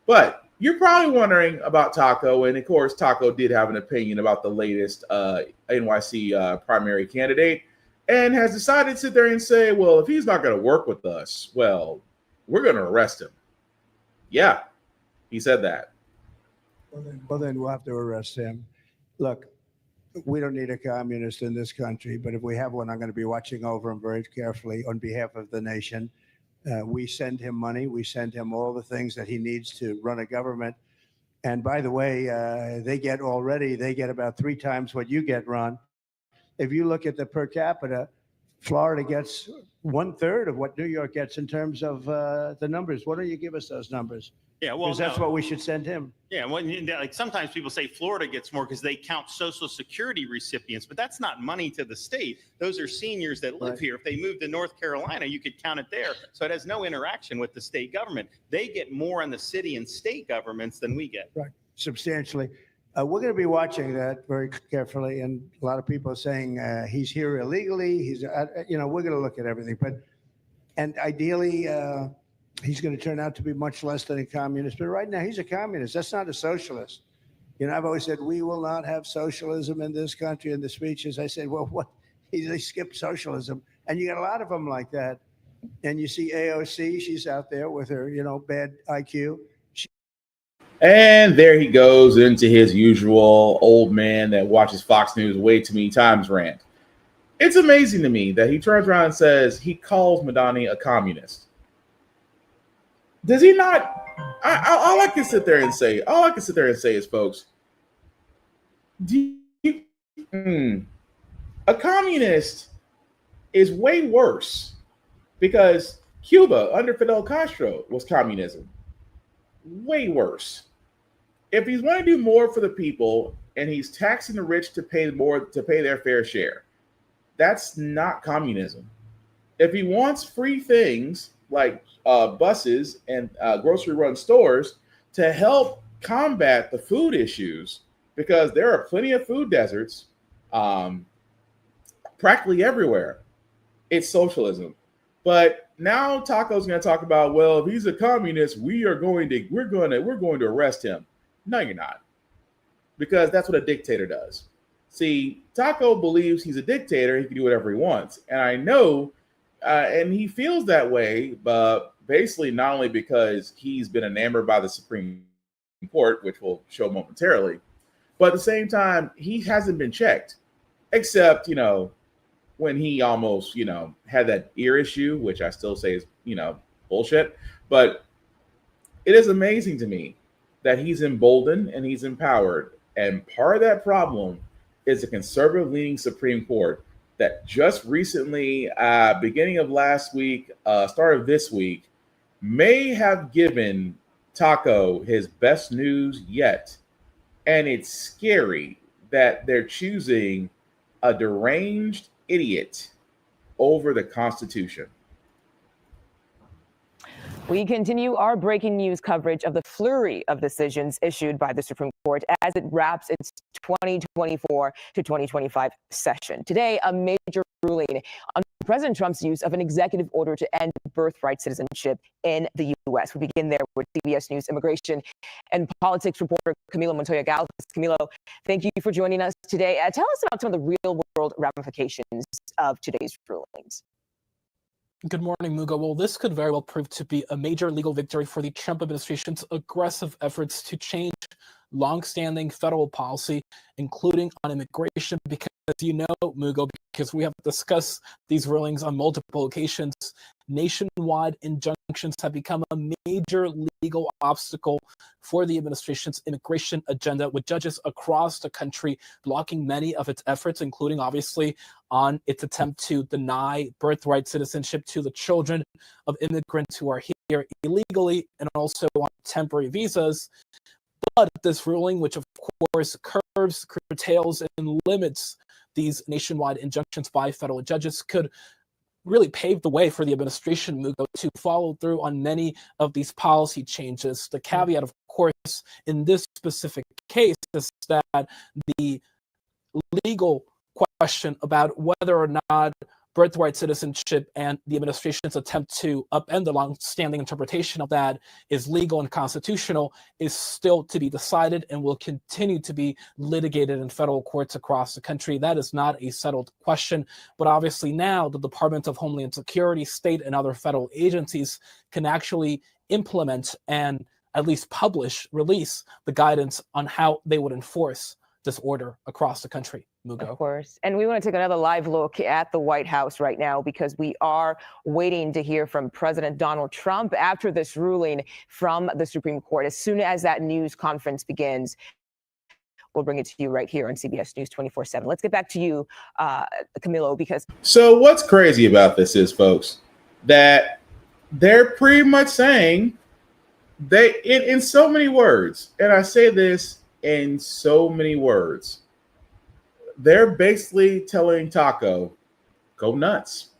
Speaker 2: But you're probably wondering about Taco. And of course, Taco did have an opinion about the latest NYC primary candidate and has decided to sit there and say, well, if he's not going to work with us, well, we're going to arrest him. Yeah, he said that.
Speaker 7: Well, then we'll have to arrest him. Look, we don't need a communist in this country, but if we have one, I'm going to be watching over him very carefully on behalf of the nation. We send him money. We send him all the things that he needs to run a government. And by the way, they get about 3 times what you get, Ron. If you look at the per capita, Florida gets 1/3 of what New York gets in terms of the numbers. Why don't you give us those numbers?
Speaker 10: Yeah, well,
Speaker 7: Because that's what we should send him.
Speaker 10: Yeah, well, like sometimes people say Florida gets more because they count Social Security recipients, but that's not money to the state. Those are seniors that live here. If they move to North Carolina, you could count it there. So it has no interaction with the state government. They get more in the city and state governments than we get.
Speaker 7: Right, substantially. We're going to be watching that very carefully, and a lot of people are saying he's here illegally. He's, we're going to look at everything, and ideally, he's going to turn out to be much less than a communist. But right now, he's a communist. That's not a socialist. I've always said we will not have socialism in this country. In the speeches, I said, well, what? They skipped socialism, and you got a lot of them like that. And you see AOC, she's out there with her, bad IQ.
Speaker 2: And there he goes into his usual old man that watches Fox News way too many times rant. It's amazing to me that he turns around and says he calls Madani a communist. Does he not? All I can sit there and say is, folks, a communist is way worse because Cuba under Fidel Castro was communism. Way worse. If he's want to do more for the people and he's taxing the rich to pay their fair share, that's not communism. If he wants free things like buses and grocery run stores to help combat the food issues, because there are plenty of food deserts practically everywhere, it's socialism. But now Taco's going to talk about, well, if he's a communist, we're going to arrest him. No, you're not, because that's what a dictator does. See, Taco believes he's a dictator; he can do whatever he wants, and I know, and he feels that way. But basically, not only because he's been enamored by the Supreme Court, which we'll show momentarily, but at the same time, he hasn't been checked, except when he almost, had that ear issue, which I still say is, bullshit. But it is amazing to me that he's emboldened and he's empowered. And part of that problem is the conservative-leaning Supreme Court that just recently, beginning of last week, start of this week, may have given Taco his best news yet. And it's scary that they're choosing a deranged idiot over the Constitution.
Speaker 11: We continue our breaking news coverage of the flurry of decisions issued by the Supreme Court as it wraps its 2024 to 2025 session. Today, a major ruling on President Trump's use of an executive order to end birthright citizenship in the U.S. We begin there with CBS News immigration and politics reporter Camilo Montoya-Galvez. Camilo, thank you for joining us today. Tell us about some of the real-world ramifications of today's rulings.
Speaker 12: Good morning, Muga. Well, this could very well prove to be a major legal victory for the Trump administration's aggressive efforts to change longstanding federal policy, including on immigration, because you know, Mugo, because we have discussed these rulings on multiple occasions, nationwide injunctions have become a major legal obstacle for the administration's immigration agenda, with judges across the country blocking many of its efforts, including obviously on its attempt to deny birthright citizenship to the children of immigrants who are here illegally, and also on temporary visas. But this ruling, which of course curbs, curtails, and limits these nationwide injunctions by federal judges, could really pave the way for the administration, Mugo, to follow through on many of these policy changes. The caveat, of course, in this specific case is that the legal question about whether or not birthright citizenship and the administration's attempt to upend the long-standing interpretation of that is legal and constitutional is still to be decided and will continue to be litigated in federal courts across the country. That is not a settled question, but obviously now the Department of Homeland Security, state, and other federal agencies can actually implement and at least release the guidance on how they would enforce this order across the country. Mugo.
Speaker 11: Of course. And we want to take another live look at the White House right now, because we are waiting to hear from President Donald Trump after this ruling from the Supreme Court. As soon as that news conference begins, we'll bring it to you right here on CBS News 24/7. Let's get back to you, Camilo, because.
Speaker 2: So what's crazy about this is, folks, that they're pretty much saying in so many words, and I say this in so many words, they're basically telling Taco, go nuts.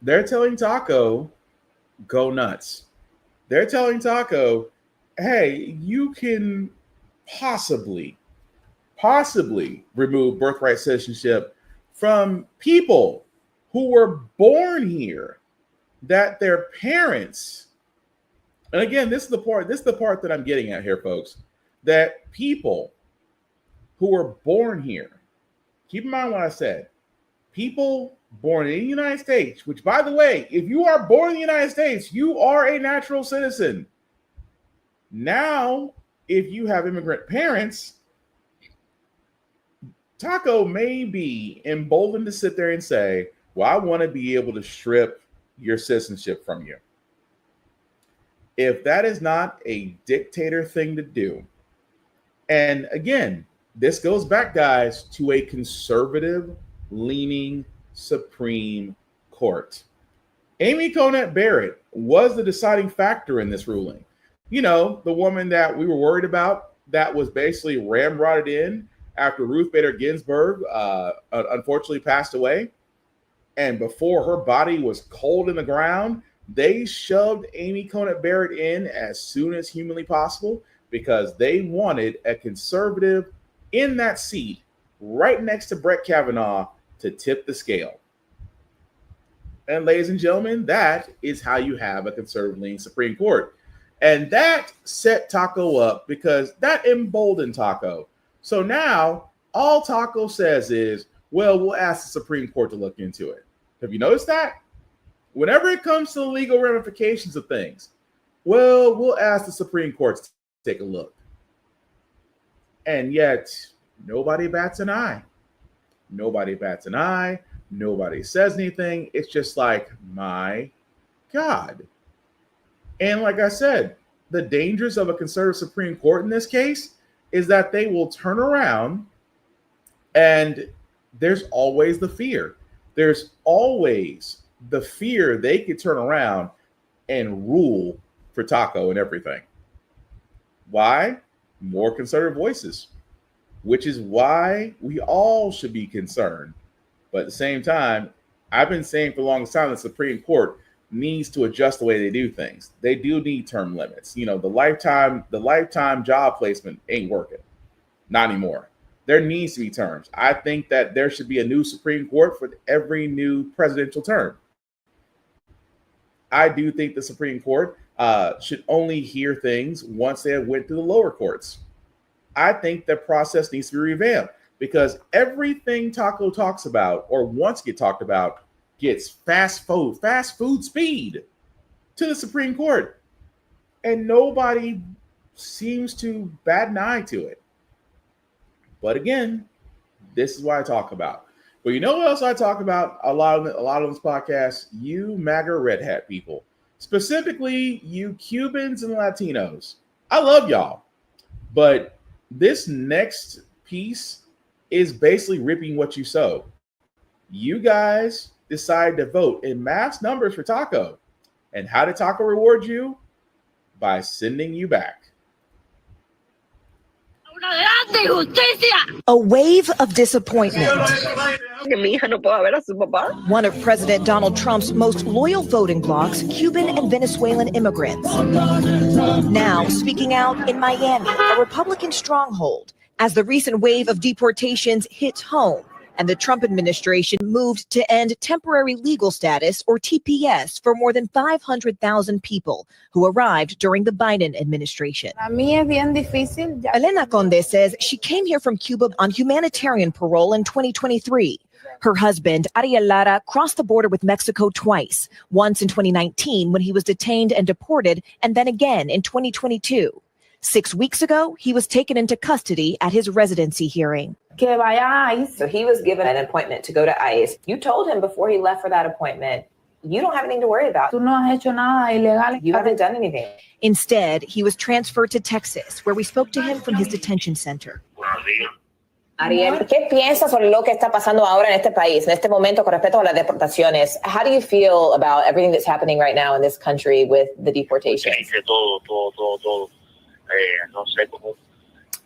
Speaker 2: They're telling Taco, go nuts. They're telling Taco, hey, you can possibly remove birthright citizenship from people who were born here, that their parents, and again, this is the part that I'm getting at here, folks, that people who were born here, keep in mind what I said, people born in the United States, which, by the way, if you are born in the United States, you are a natural citizen. Now, if you have immigrant parents, Taco may be emboldened to sit there and say, well, I want to be able to strip your citizenship from you. If that is not a dictator thing to do, and again, this goes back, guys, to a conservative-leaning Supreme Court. Amy Coney Barrett was the deciding factor in this ruling. You know, the woman that we were worried about that was basically ramrodded in after Ruth Bader Ginsburg unfortunately passed away. And before her body was cold in the ground, they shoved Amy Coney Barrett in as soon as humanly possible because they wanted a conservative in that seat right next to Brett Kavanaugh to tip the scale. And ladies and gentlemen, that is how you have a conservative-leaning Supreme Court. And that set Taco up because that emboldened Taco. So now all Taco says is, well, we'll ask the Supreme Court to look into it. Have you noticed that? Whenever it comes to the legal ramifications of things, well, we'll ask the Supreme Court to take a look. And yet, nobody bats an eye. Nobody bats an eye. Nobody says anything. It's just like, my God. And like I said, the dangers of a conservative Supreme Court in this case is that they will turn around and there's always the fear. There's always the fear they could turn around and rule for Taco and everything. Why? More conservative voices, which is why we all should be concerned. But at the same time, I've been saying for the longest time the Supreme Court needs to adjust the way they do things. They do need term limits. You know, the lifetime job placement ain't working. Not anymore. There needs to be terms. I think that there should be a new Supreme Court for every new presidential term. I do think the Supreme Court should only hear things once they have went through the lower courts. I think the process needs to be revamped because everything Taco talks about or wants to get talked about gets fast food speed to the Supreme Court. And nobody seems to bat an eye to it. But again, this is what I talk about. But you know what else I talk about a lot of this podcast? You MAGA red hat people, specifically you Cubans and Latinos. I love y'all, but this next piece is basically ripping what you sow. You guys decide to vote in mass numbers for Taco. And how did Taco reward you? By sending you back.
Speaker 3: A wave of disappointment. One of President Donald Trump's most loyal voting blocs, Cuban and Venezuelan immigrants. Now speaking out in Miami, a Republican stronghold, as the recent wave of deportations hits home and the Trump administration moved to end temporary legal status, or TPS, for more than 500,000 people who arrived during the Biden administration. Elena Conde says she came here from Cuba on humanitarian parole in 2023. Her husband, Ariel Lara, crossed the border with Mexico twice, once in 2019 when he was detained and deported, and then again in 2022. 6 weeks ago, he was taken into custody at his residency hearing.
Speaker 11: So he was given an appointment to go to ICE. You told him before he left for that appointment, you don't have anything to worry about. You haven't done anything.
Speaker 3: Instead, he was transferred to Texas, where we spoke to him from his detention center.
Speaker 11: Ariel, ¿qué piensas sobre lo que está pasando ahora en este país, en este momento con respecto a las deportaciones? How do you feel about everything that's happening right now in this country with the deportations?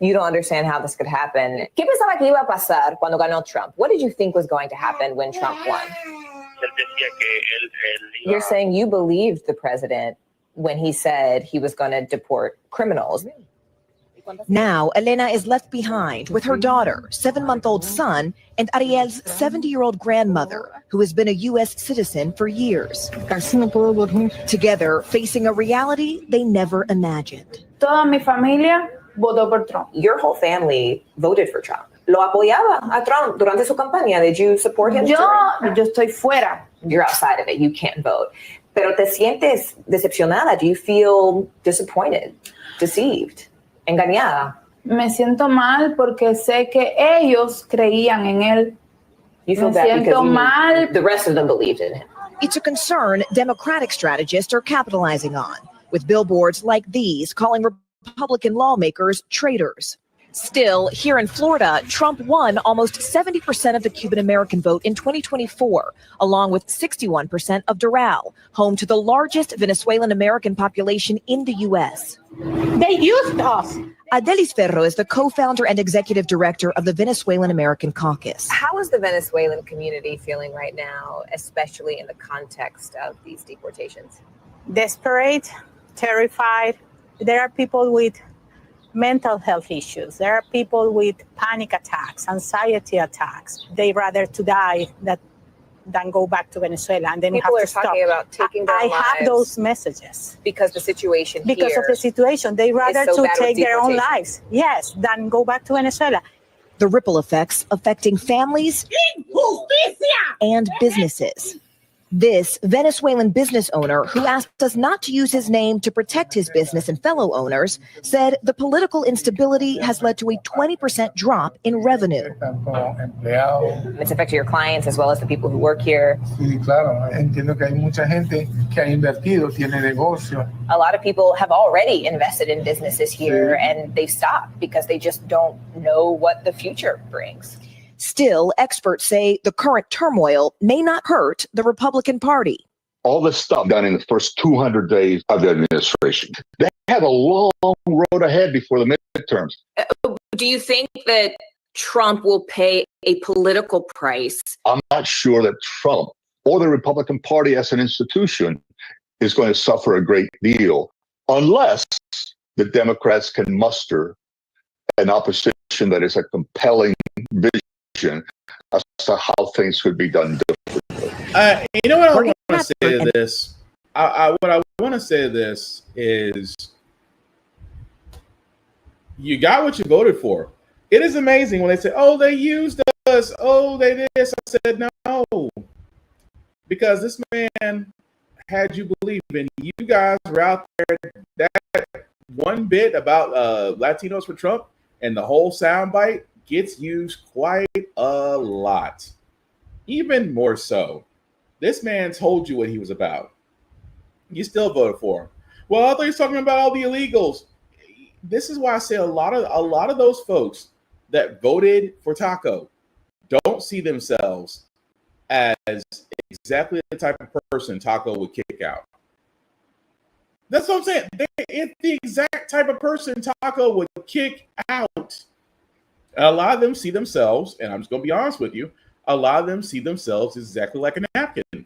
Speaker 11: You don't understand how this could happen. ¿Qué pensaba que iba a pasar cuando ganó Trump? What did you think was going to happen when Trump won? You're saying you believed the president when he said he was going to deport criminals.
Speaker 3: Now, Elena is left behind with her daughter, 7-month-old son, and Ariel's 70-year-old grandmother, who has been a U.S. citizen for years. Together, facing a reality they never imagined.
Speaker 11: Toda mi familia votó por Trump. Your whole family voted for Trump. Lo apoyaba a Trump durante su campaña. Did you support him? Yo estoy fuera. You're outside of it. You can't vote. Pero te sientes decepcionada. Do you feel disappointed, deceived, engañada? Me siento mal porque sé que ellos creían en él. You feel bad because the rest of them believed in him.
Speaker 3: It's a concern Democratic strategists are capitalizing on, with billboards like these calling Republican lawmakers traitors. Still, here in Florida, Trump won almost 70% of the Cuban-American vote in 2024, along with 61% of Doral, home to the largest Venezuelan-American population in the U.S.
Speaker 18: They used us.
Speaker 3: Adelis Ferro is the co-founder and executive director of the Venezuelan-American Caucus.
Speaker 11: How is the Venezuelan community feeling right now, especially in the context of these deportations?
Speaker 13: Desperate, terrified. There are people with mental health issues. There are people with panic attacks, anxiety attacks. They rather to die than go back to Venezuela. And then
Speaker 11: people
Speaker 13: have
Speaker 11: are
Speaker 13: to
Speaker 11: talking
Speaker 13: stop.
Speaker 11: about taking their lives.
Speaker 13: I have those messages.
Speaker 11: Because the situation
Speaker 13: Because
Speaker 11: here
Speaker 13: of the situation. They rather
Speaker 11: so
Speaker 13: to
Speaker 11: bad with
Speaker 13: take their own
Speaker 11: deportation.
Speaker 13: lives, yes, than go back to Venezuela.
Speaker 3: The ripple effects affecting families and businesses. This Venezuelan business owner, who asked us not to use his name to protect his business and fellow owners, said the political instability has led to a 20% drop in revenue.
Speaker 11: It's affected your clients as well as the people who work here.
Speaker 15: Sí, claro. Entiendo que hay mucha gente que ha invertido, tiene negocio.
Speaker 11: A lot of people have already invested in businesses here and they've stopped because they just don't know what the future brings.
Speaker 3: Still, experts say the current turmoil may not hurt the Republican Party.
Speaker 24: All this stuff done in the first 200 days of the administration. They have a long road ahead before the midterms.
Speaker 11: Do you think that Trump will pay a political price?
Speaker 24: I'm not sure that Trump or the Republican Party as an institution is going to suffer a great deal unless the Democrats can muster an opposition that is a compelling vision as to how things could be done differently.
Speaker 2: You know what I want to say to this? What I want to say to this is you got what you voted for. It is amazing when they say, oh, they used us. Oh, they did this. I said, no. Because this man had you believe in. You guys were out there. That one bit about Latinos for Trump, and the whole soundbite gets used quite a lot. Even more so. This man told you what he was about. You still voted for him. Well, I thought he was talking about all the illegals. This is why I say a lot of those folks that voted for Taco don't see themselves as exactly the type of person Taco would kick out. That's what I'm saying. It's the exact type of person Taco would kick out. And a lot of them see themselves, and I'm just going to be honest with you, a lot of them see themselves exactly like a napkin.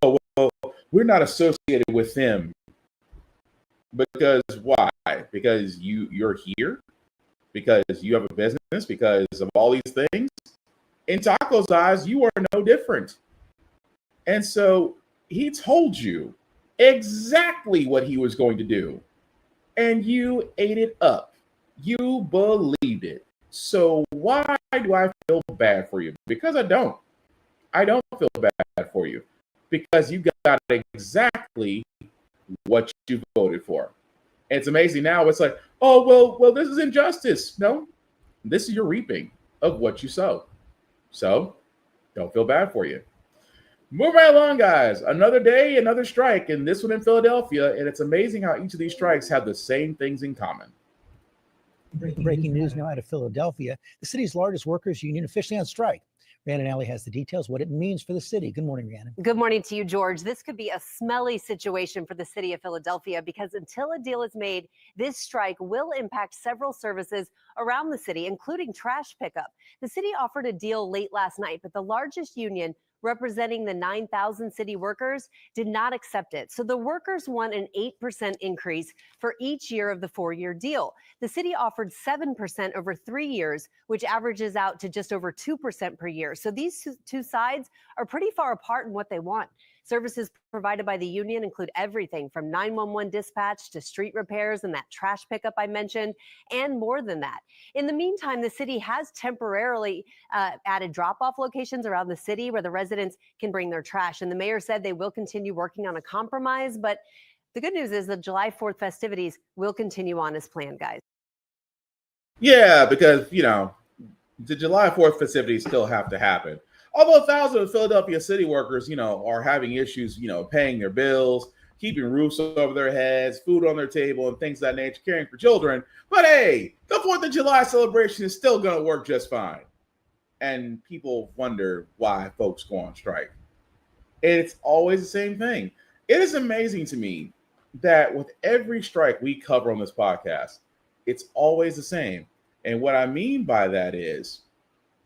Speaker 2: Oh, well, we're not associated with them. Because why? Because you're here? Because you have a business? Because of all these things? In Taco's eyes, you are no different. And so he told you exactly what he was going to do. And you ate it up. You believed it. So why do I feel bad for you? Because I don't. I don't feel bad for you. Because you got exactly what you voted for. And it's amazing now. It's like, oh, well, this is injustice. No, this is your reaping of what you sow. So don't feel bad for you. Move right along, guys. Another day, another strike, and this one in Philadelphia. And it's amazing how each of these strikes have the same things in common.
Speaker 14: Breaking news now out of Philadelphia. The city's largest workers' union officially on strike. Rhiannon Alley has the details, what it means for the city. Good morning, Rhiannon.
Speaker 16: Good morning to you, George. This could be a smelly situation for the city of Philadelphia because until a deal is made, this strike will impact several services around the city, including trash pickup. The city offered a deal late last night, but the largest union representing the 9,000 city workers did not accept it. So the workers want an 8% increase for each year of the 4-year deal. The city offered 7% over 3 years, which averages out to just over 2% per year. So these two sides are pretty far apart in what they want. Services provided by the union include everything from 911 dispatch to street repairs and that trash pickup I mentioned, and more than that. In the meantime, the city has temporarily added drop-off locations around the city where the residents can bring their trash. And the mayor said they will continue working on a compromise. But the good news is the July 4th festivities will continue on as planned, guys.
Speaker 2: Yeah, because, the July 4th festivities still have to happen. Although thousands of Philadelphia city workers, are having issues, paying their bills, keeping roofs over their heads, food on their table, and things of that nature, caring for children. But hey, the 4th of July celebration is still going to work just fine. And people wonder why folks go on strike. It's always the same thing. It is amazing to me that with every strike we cover on this podcast, it's always the same. And what I mean by that is,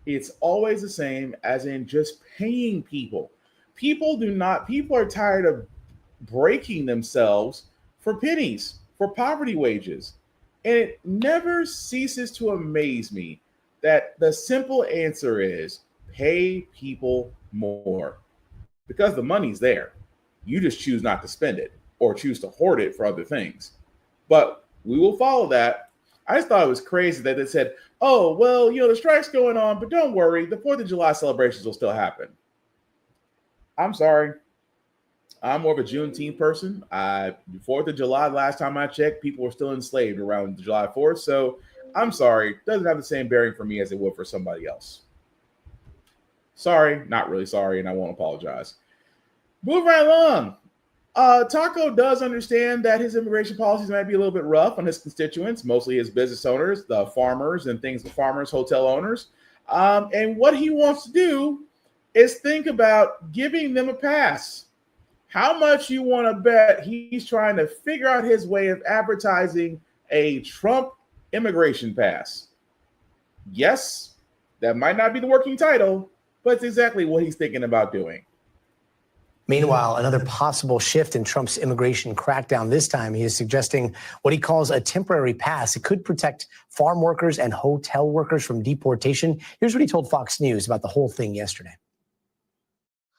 Speaker 2: it's always the same as in just paying people. People are tired of breaking themselves for pennies, for poverty wages. And it never ceases to amaze me that the simple answer is pay people more. Because the money's there. You just choose not to spend it or choose to hoard it for other things. But we will follow that. I just thought it was crazy that they said, oh, well, the strike's going on, but don't worry, the 4th of July celebrations will still happen. I'm sorry. I'm more of a Juneteenth person. 4th of July, last time I checked, people were still enslaved around July 4th. So I'm sorry. It doesn't have the same bearing for me as it would for somebody else. Sorry, not really sorry, and I won't apologize. Move right along. Taco does understand that his immigration policies might be a little bit rough on his constituents, mostly his business owners, the farmers and things, the farmers, hotel owners. And what he wants to do is think about giving them a pass. How much you want to bet he's trying to figure out his way of advertising a Trump immigration pass? Yes, that might not be the working title, but it's exactly what he's thinking about doing.
Speaker 17: Meanwhile, another possible shift in Trump's immigration crackdown. This time, he is suggesting what he calls a temporary pass. It could protect farm workers and hotel workers from deportation. Here's what he told Fox News about the whole thing yesterday.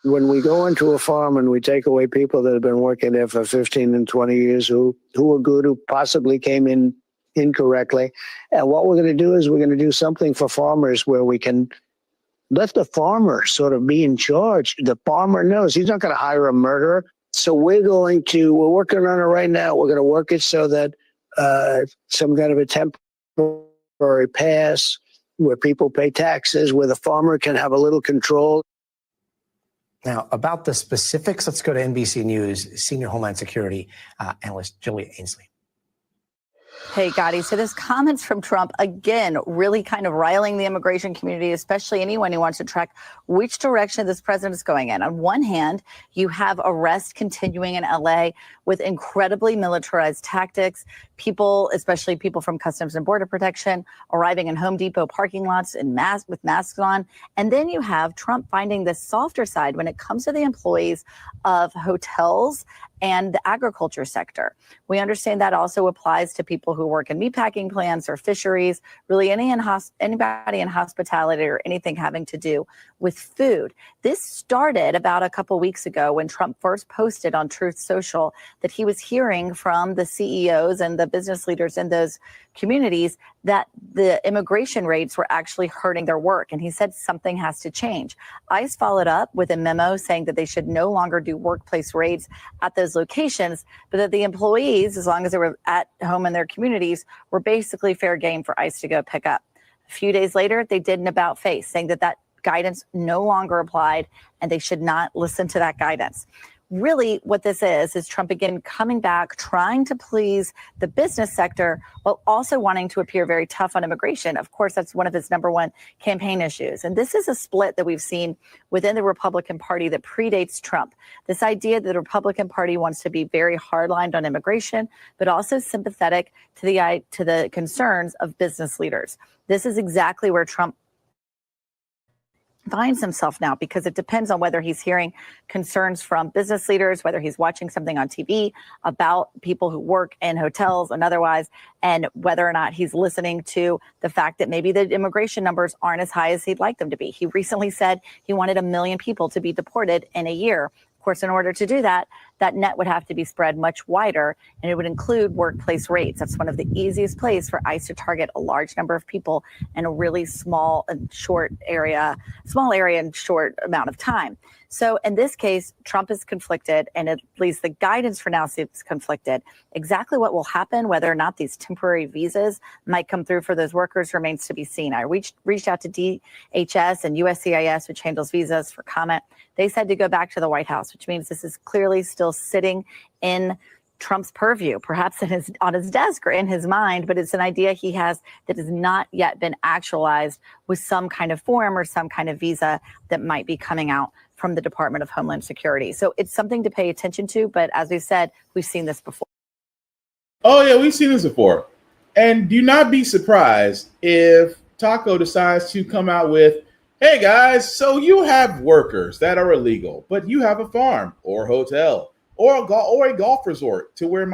Speaker 20: When we go into a farm and we take away people that have been working there for 15 and 20 years who are good, who possibly came in incorrectly, and what we're going to do is we're going to do something for farmers where we can let the farmer sort of be in charge. The farmer knows he's not going to hire a murderer. So we're working on it right now. We're going to work it so that some kind of a temporary pass where people pay taxes, where the farmer can have a little control.
Speaker 17: Now, about the specifics, let's go to NBC News Senior Homeland Security analyst Julia Ainsley.
Speaker 19: Hey, Gotti. So this comments from Trump, again, really kind of riling the immigration community, especially anyone who wants to track which direction this president is going in. On one hand, you have arrests continuing in L.A. with incredibly militarized tactics. People, especially people from Customs and Border Protection, arriving in Home Depot parking lots with masks on. And then you have Trump finding the softer side when it comes to the employees of hotels and the agriculture sector. We understand that also applies to people who work in meatpacking plants or fisheries, really anybody in hospitality or anything having to do with food. This started about a couple weeks ago when Trump first posted on Truth Social that he was hearing from the CEOs and the business leaders in those communities that the immigration raids were actually hurting their work. And he said something has to change. ICE followed up with a memo saying that they should no longer do workplace raids at those locations, but that the employees, as long as they were at home in their communities, were basically fair game for ICE to go pick up. A few days later, they did an about face saying that that guidance no longer applied and they should not listen to that guidance. Really, what this is Trump again coming back, trying to please the business sector while also wanting to appear very tough on immigration. Of course, that's one of his number one campaign issues. And this is a split that we've seen within the Republican Party that predates Trump. This idea that the Republican Party wants to be very hardlined on immigration, but also sympathetic to the concerns of business leaders. This is exactly where Trump finds himself now, because it depends on whether he's hearing concerns from business leaders, whether he's watching something on TV about people who work in hotels and otherwise, and whether or not he's listening to the fact that maybe the immigration numbers aren't as high as he'd like them to be. He recently said he wanted 1 million people to be deported in a year. Of course, in order to do that, that net would have to be spread much wider, and it would include workplace raids. That's one of the easiest places for ICE to target a large number of people in a really small and short area and short amount of time. So in this case, Trump is conflicted, and at least the guidance for now seems conflicted. Exactly what will happen, whether or not these temporary visas might come through for those workers, remains to be seen. I reached out to DHS and USCIS, which handles visas, for comment. They said to go back to the White House, which means this is clearly still sitting in Trump's purview, perhaps on his desk or in his mind, but it's an idea he has that has not yet been actualized with some kind of form or some kind of visa that might be coming out from the Department of Homeland Security. So it's something to pay attention to, but as we've said, we've seen this before.
Speaker 2: Oh yeah, we've seen this before. And do not be surprised if Taco decides to come out with, hey guys, so you have workers that are illegal, but you have a farm or hotel or a golf resort to where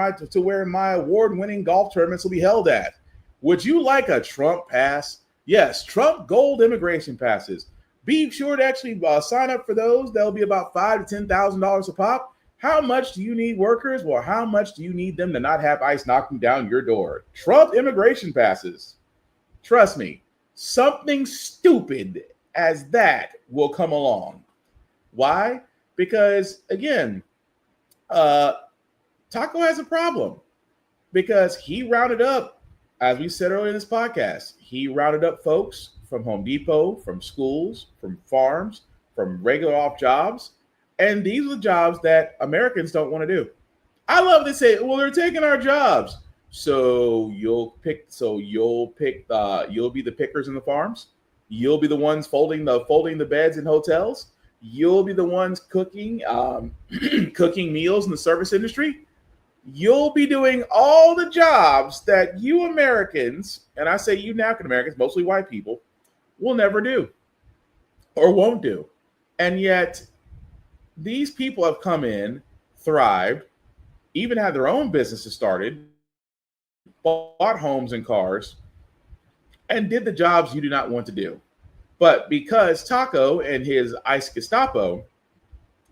Speaker 2: my award-winning golf tournaments will be held at. Would you like a Trump pass? Yes, Trump Gold immigration passes. Be sure to actually sign up for those. That'll be about $5,000 to $10,000 a pop. How much do you need workers? Well, how much do you need them to not have ICE knocking down your door? Trump immigration passes. Trust me, something stupid as that will come along. Why? Because again, Taco has a problem, because he rounded up, as we said earlier in this podcast, he rounded up folks from Home Depot, from schools, from farms, from regular off jobs. And these are the jobs that Americans don't want to do. I love to say, well, they're taking our jobs. So you'll be the pickers in the farms. You'll be the ones folding the beds in hotels. You'll be the ones cooking meals in the service industry. You'll be doing all the jobs that you Americans, and I say you African Americans, mostly white people, will never do or won't do. And yet these people have come in, thrived, even had their own businesses started, bought homes and cars, and did the jobs you do not want to do. But because Taco and his ICE Gestapo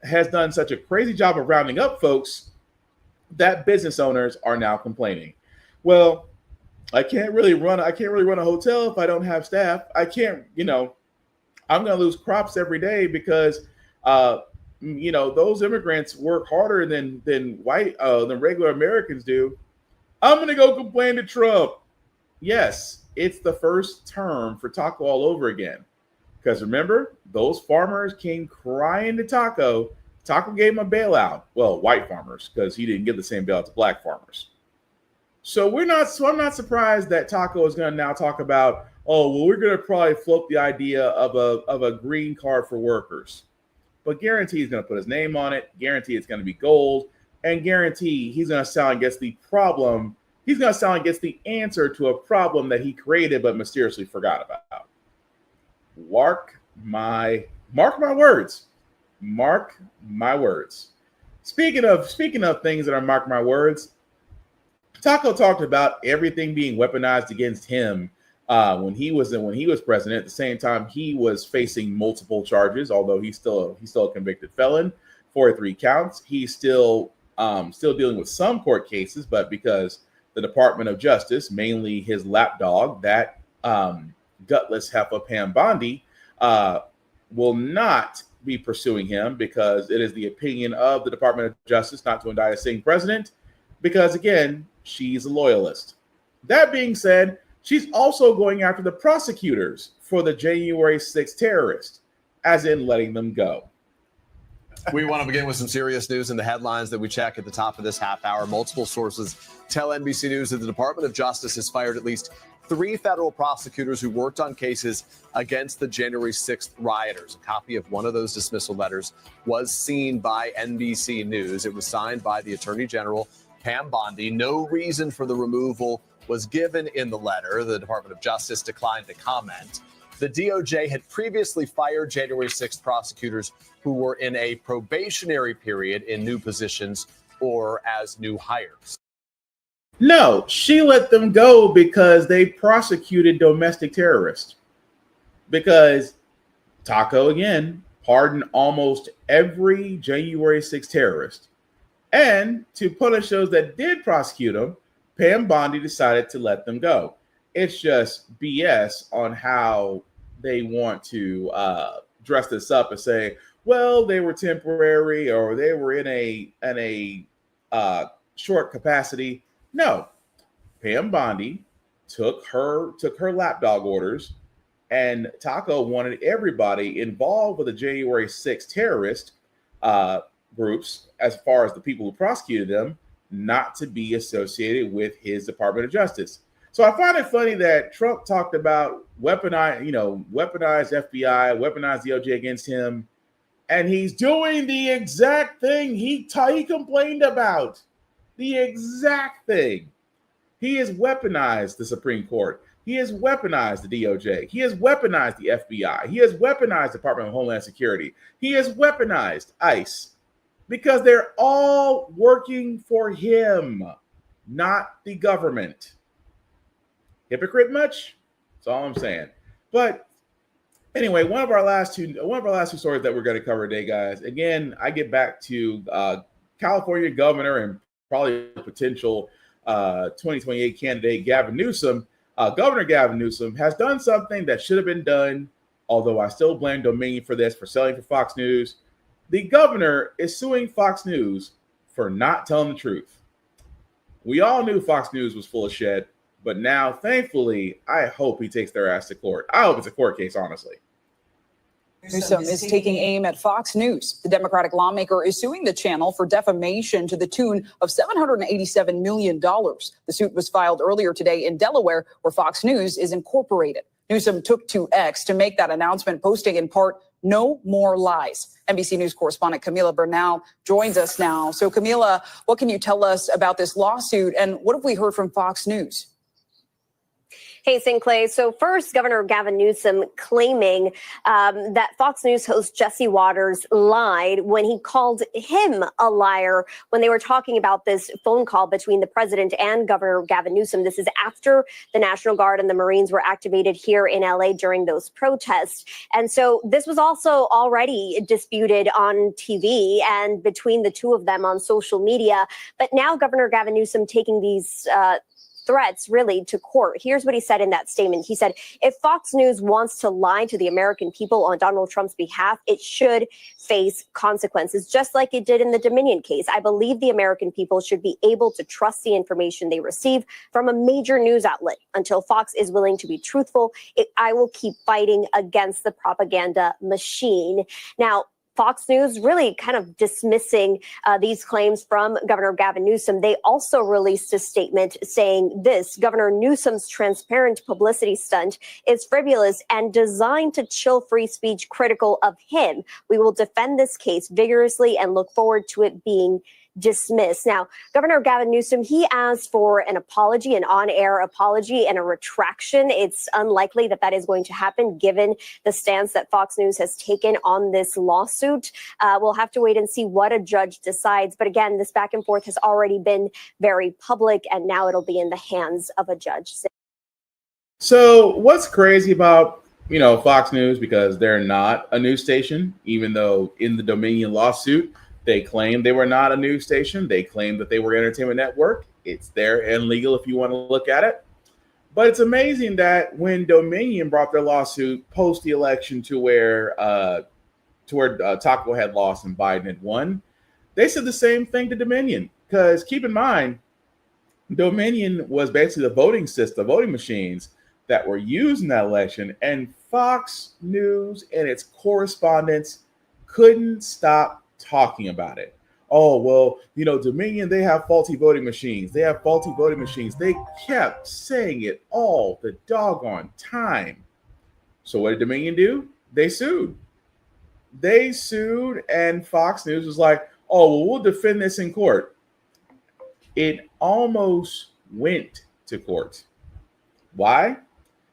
Speaker 2: has done such a crazy job of rounding up folks, that business owners are now complaining. Well, I can't really run a hotel if I don't have staff. I can't, I'm going to lose crops every day because those immigrants work harder than regular Americans do. I'm going to go complain to Trump. Yes, it's the first term for Taco all over again. Because remember, those farmers came crying to Taco. Taco gave him a bailout. Well, white farmers, because he didn't give the same bailout to black farmers. So I'm not surprised that Taco is going to now talk about, we're going to probably float the idea of a green card for workers. But guarantee he's going to put his name on it, guarantee it's going to be gold, and guarantee he's going to sound like it's the problem. He's going to sound like it's the answer to a problem that he created but mysteriously forgot about. Mark my words. Mark my words. Speaking of things that are mark my words, Taco talked about everything being weaponized against him when he was president. At the same time, he was facing multiple charges, although he's still a convicted felon, 43 counts. He's still dealing with some court cases, but because the Department of Justice, mainly his lapdog, that gutless heifer Pam Bondi, will not be pursuing him because it is the opinion of the Department of Justice not to indict a sitting president because, again, she's a loyalist. That being said, she's also going after the prosecutors for the January 6th terrorists, as in letting them go.
Speaker 1: We want to begin with some serious news in the headlines that we check at the top of this half hour. Multiple sources tell NBC News that the Department of Justice has fired at least 3 federal prosecutors who worked on cases against the January 6th rioters. A copy of one of those dismissal letters was seen by NBC News. It was signed by the Attorney General, Pam Bondi. No reason for the removal was given in the letter. The Department of Justice declined to comment. The DOJ had previously fired January 6th prosecutors who were in a probationary period in new positions or as new hires.
Speaker 2: No, she let them go because they prosecuted domestic terrorists. Because Taco, again, pardoned almost every January 6th terrorist. And to punish those that did prosecute them, Pam Bondi decided to let them go. It's just BS on how they want to dress this up and say, well, they were temporary or they were in a short capacity. No, Pam Bondi took her lapdog orders, and Taco wanted everybody involved with the January 6th terrorist groups, as far as the people who prosecuted them, not to be associated with his Department of Justice. So I find it funny that Trump talked about weaponized FBI, weaponized DOJ against him, and he's doing the exact thing he complained about. The exact thing. He has weaponized the Supreme Court. He has weaponized the DOJ. He has weaponized the FBI. He has weaponized the Department of Homeland Security. He has weaponized ICE because they're all working for him, not the government. Hypocrite much? That's all I'm saying. But anyway, one of our last two stories that we're going to cover today, guys. Again, I get back to California governor and probably potential 2028 candidate Gavin Newsom. Governor Gavin Newsom has done something that should have been done, although I still blame Dominion for this, for selling for Fox News. The governor is suing Fox News for not telling the truth. We all knew Fox News was full of shit. But now, thankfully, I hope he takes their ass to court. I hope it's a court case, honestly.
Speaker 21: Newsom is taking aim at Fox News. The Democratic lawmaker is suing the channel for defamation to the tune of $787 million. The suit was filed earlier today in Delaware, where Fox News is incorporated. Newsom took to X to make that announcement, posting in part, "No more lies." NBC News correspondent Camila Bernal joins us now. So, Camila, what can you tell us about this lawsuit, and what have we heard from Fox News?
Speaker 22: Hey, St. Clay. So first, Governor Gavin Newsom claiming that Fox News host Jesse Waters lied when he called him a liar when they were talking about this phone call between the president and Governor Gavin Newsom. This is after the National Guard and the Marines were activated here in LA during those protests. And so this was also already disputed on TV and between the two of them on social media. But now Governor Gavin Newsom taking these threats really to court. Here's what he said in that statement. He said, if Fox News wants to lie to the American people on Donald Trump's behalf, it should face consequences, just like it did in the Dominion case. I believe the American people should be able to trust the information they receive from a major news outlet. Until Fox is willing to be truthful, I will keep fighting against the propaganda machine. Now, Fox News really kind of dismissing these claims from Governor Gavin Newsom. They also released a statement saying this: Governor Newsom's transparent publicity stunt is frivolous and designed to chill free speech critical of him. We will defend this case vigorously and look forward to it being dismissed. Now, Governor Gavin Newsom, he asked for an apology, an on-air apology and a retraction. It's unlikely that that is going to happen given the stance that Fox News has taken on this lawsuit. We'll have to wait and see what a judge decides. But again, this back and forth has already been very public, and now it'll be in the hands of a judge.
Speaker 2: So what's crazy about, Fox News, because they're not a news station, even though in the Dominion lawsuit, they claimed they were not a news station. They claimed that they were an entertainment network. It's there and legal if you want to look at it. But it's amazing that when Dominion brought their lawsuit post the election to where Taco had lost and Biden had won, they said the same thing to Dominion. Because keep in mind, Dominion was basically the voting system, voting machines that were used in that election, and Fox News and its correspondents couldn't stop talking about it. Oh, well, Dominion, they have faulty voting machines. They have faulty voting machines. They kept saying it all the doggone time. So what did Dominion do? They sued. And Fox News was like, oh, well, we'll defend this in court. It almost went to court. Why?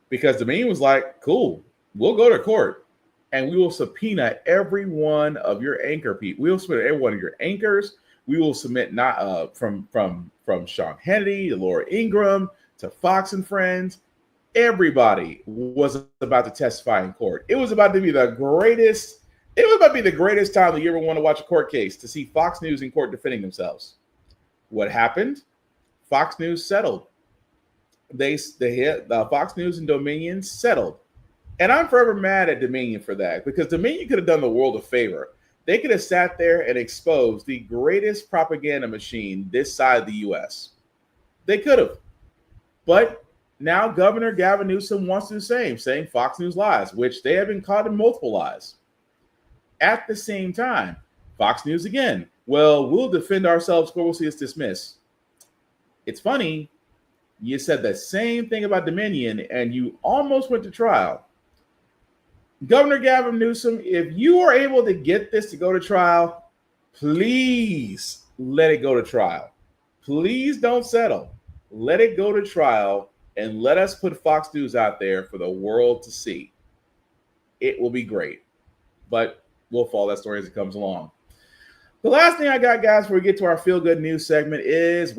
Speaker 2: Because Dominion was like, cool, we'll go to court. And we will subpoena every one of your anchor people. We will submit every one of your anchors. We will submit not from Sean Hannity to Laura Ingraham to Fox and Friends. Everybody was about to testify in court. It was about to be the greatest. It was about to be the greatest time that you ever want to watch a court case, to see Fox News in court defending themselves. What happened? Fox News settled. Fox News and Dominion settled. And I'm forever mad at Dominion for that, because Dominion could have done the world a favor. They could have sat there and exposed the greatest propaganda machine this side of the U.S. They could have. But now Governor Gavin Newsom wants to do the same, saying Fox News lies, which they have been caught in multiple lies. At the same time, Fox News again, well, we'll defend ourselves, or we'll see us dismissed. It's funny, you said the same thing about Dominion, and you almost went to trial. Governor Gavin Newsom, if you are able to get this to go to trial, please let it go to trial. Please don't settle. Let it go to trial, and let us put Fox News out there for the world to see. It will be great. But we'll follow that story as it comes along. The last thing I got, guys, before we get to our feel-good news segment is,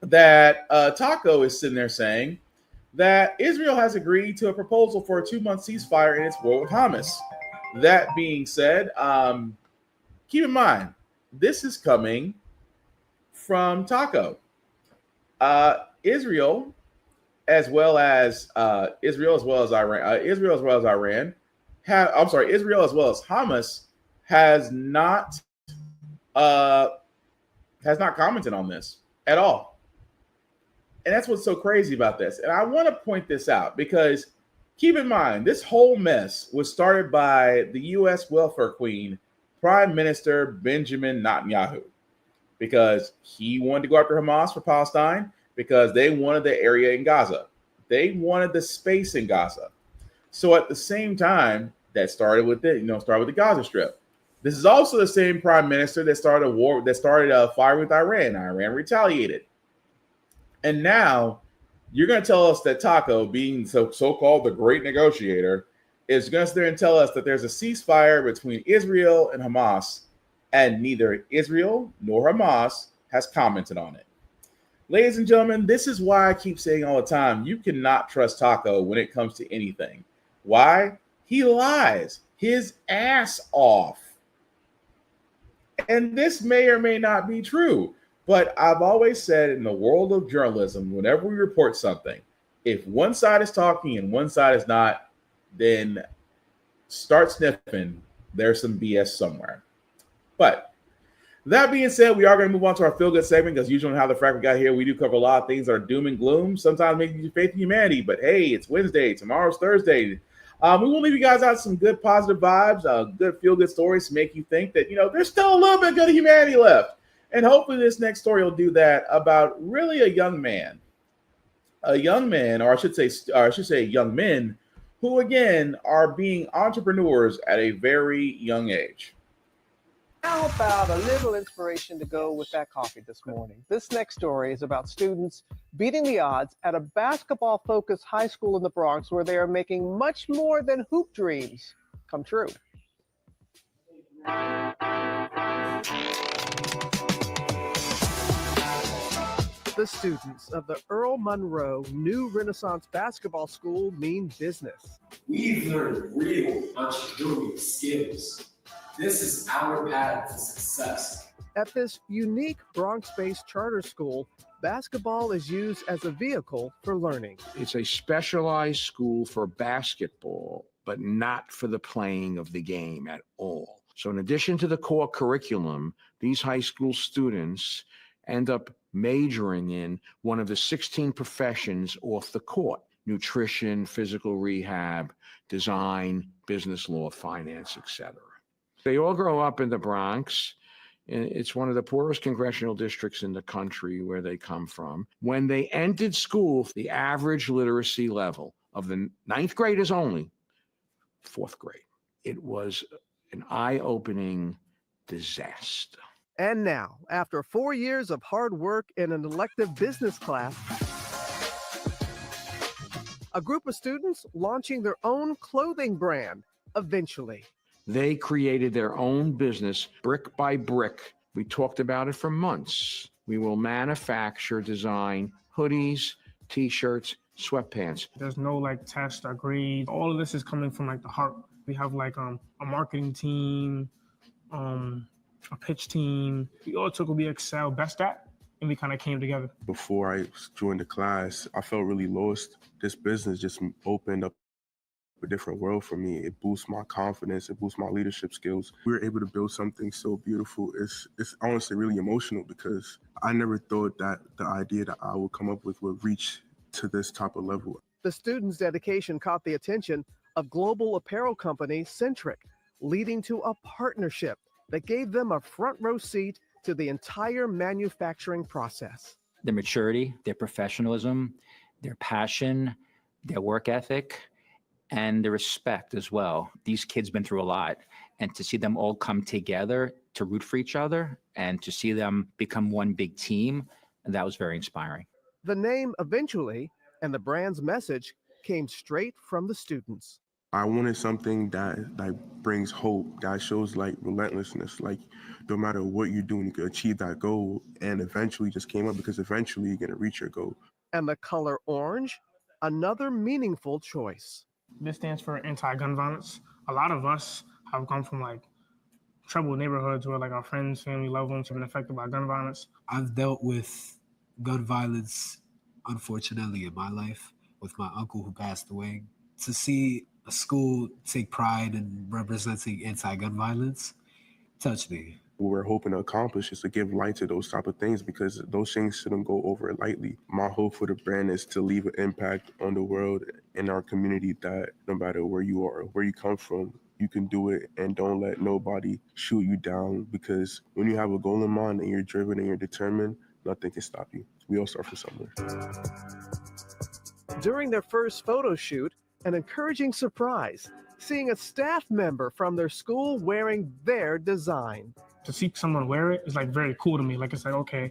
Speaker 2: that Taco is sitting there saying that Israel has agreed to a proposal for a 2-month ceasefire in its war with Hamas. That being said, keep in mind, this is coming from Taco. Israel as well as Hamas has not commented on this at all. And that's what's so crazy about this. And I want to point this out because keep in mind, this whole mess was started by the U.S. welfare queen, Prime Minister Benjamin Netanyahu, because he wanted to go after Hamas for Palestine, because they wanted the area in Gaza. They wanted the space in Gaza. So at the same time, that started with the Gaza Strip. This is also the same prime minister that started a fire with Iran. Iran retaliated. And now you're going to tell us that Taco, being so-called the great negotiator, is going to sit there and tell us that there's a ceasefire between Israel and Hamas, and neither Israel nor Hamas has commented on it. Ladies and gentlemen, this is why I keep saying all the time, you cannot trust Taco when it comes to anything. Why? He lies his ass off. And this may or may not be true. But I've always said in the world of journalism, whenever we report something, if one side is talking and one side is not, then start sniffing. There's some BS somewhere. But that being said, we are going to move on to our feel good segment because usually on How the Frack got here, we do cover a lot of things that are doom and gloom, sometimes making you faith in humanity. But hey, it's Wednesday. Tomorrow's Thursday. We will leave you guys out some good positive vibes, good feel good stories to make you think that, there's still a little bit good of humanity left. And hopefully this next story will do that about really a young man, or I should say young men who, again, are being entrepreneurs at a very young age.
Speaker 4: How about a little inspiration to go with that coffee this morning? This next story is about students beating the odds at a basketball-focused high school in the Bronx where they are making much more than hoop dreams come true. The students of the Earl Monroe New Renaissance Basketball School mean business.
Speaker 5: We've learned real entrepreneurial skills. This is our path to success.
Speaker 4: At this unique Bronx-based charter school, basketball is used as a vehicle for learning.
Speaker 9: It's a specialized school for basketball, but not for the playing of the game at all. So in addition to the core curriculum, these high school students end up majoring in one of the 16 professions off the court: nutrition, physical rehab, design, business law, finance, etc. They all grow up in the Bronx. It's one of the poorest congressional districts in the country where they come from. When they entered school, the average literacy level of the ninth graders only, fourth grade. It was an eye-opening disaster.
Speaker 4: And now, after 4 years of hard work in an elective business class, a group of students launching their own clothing brand, Eventually.
Speaker 9: They created their own business brick by brick. We talked about it for months. We will manufacture, design hoodies, t-shirts, sweatpants.
Speaker 23: There's no test or grade. All of this is coming from the heart. We have a marketing team, a pitch team. We all took what we excel best at, and we kind of came together.
Speaker 25: Before I joined the class, I felt really lost. This business just opened up a different world for me. It boosts my confidence. It boosts my leadership skills. We were able to build something so beautiful. It's honestly really emotional because I never thought that the idea that I would come up with would reach to this type of level.
Speaker 4: The students' dedication caught the attention of global apparel company Centric, leading to a partnership that gave them a front row seat to the entire manufacturing process.
Speaker 26: Their maturity, their professionalism, their passion, their work ethic, and the respect as well. These kids been through a lot, and to see them all come together to root for each other and to see them become one big team, that was very inspiring.
Speaker 4: The name Eventually and the brand's message came straight from the students.
Speaker 25: I wanted something that brings hope, that shows relentlessness, no matter what you're doing, you can achieve that goal. And eventually just came up because eventually you're gonna reach your goal.
Speaker 4: And the color orange, another meaningful choice.
Speaker 23: This stands for anti-gun violence. A lot of us have come from troubled neighborhoods where our friends, family, loved ones have been affected by gun violence.
Speaker 27: I've dealt with gun violence, unfortunately, in my life with my uncle who passed away. To see a school take pride in representing anti-gun violence touched me.
Speaker 25: What we're hoping to accomplish is to give light to those type of things because those things shouldn't go over lightly. My hope for the brand is to leave an impact on the world and our community that no matter where you are, where you come from, you can do it and don't let nobody shoot you down because when you have a goal in mind and you're driven and you're determined, nothing can stop you. We all start from somewhere.
Speaker 4: During their first photo shoot, an encouraging surprise, seeing a staff member from their school wearing their design.
Speaker 23: To see someone wear it is very cool to me. It's okay.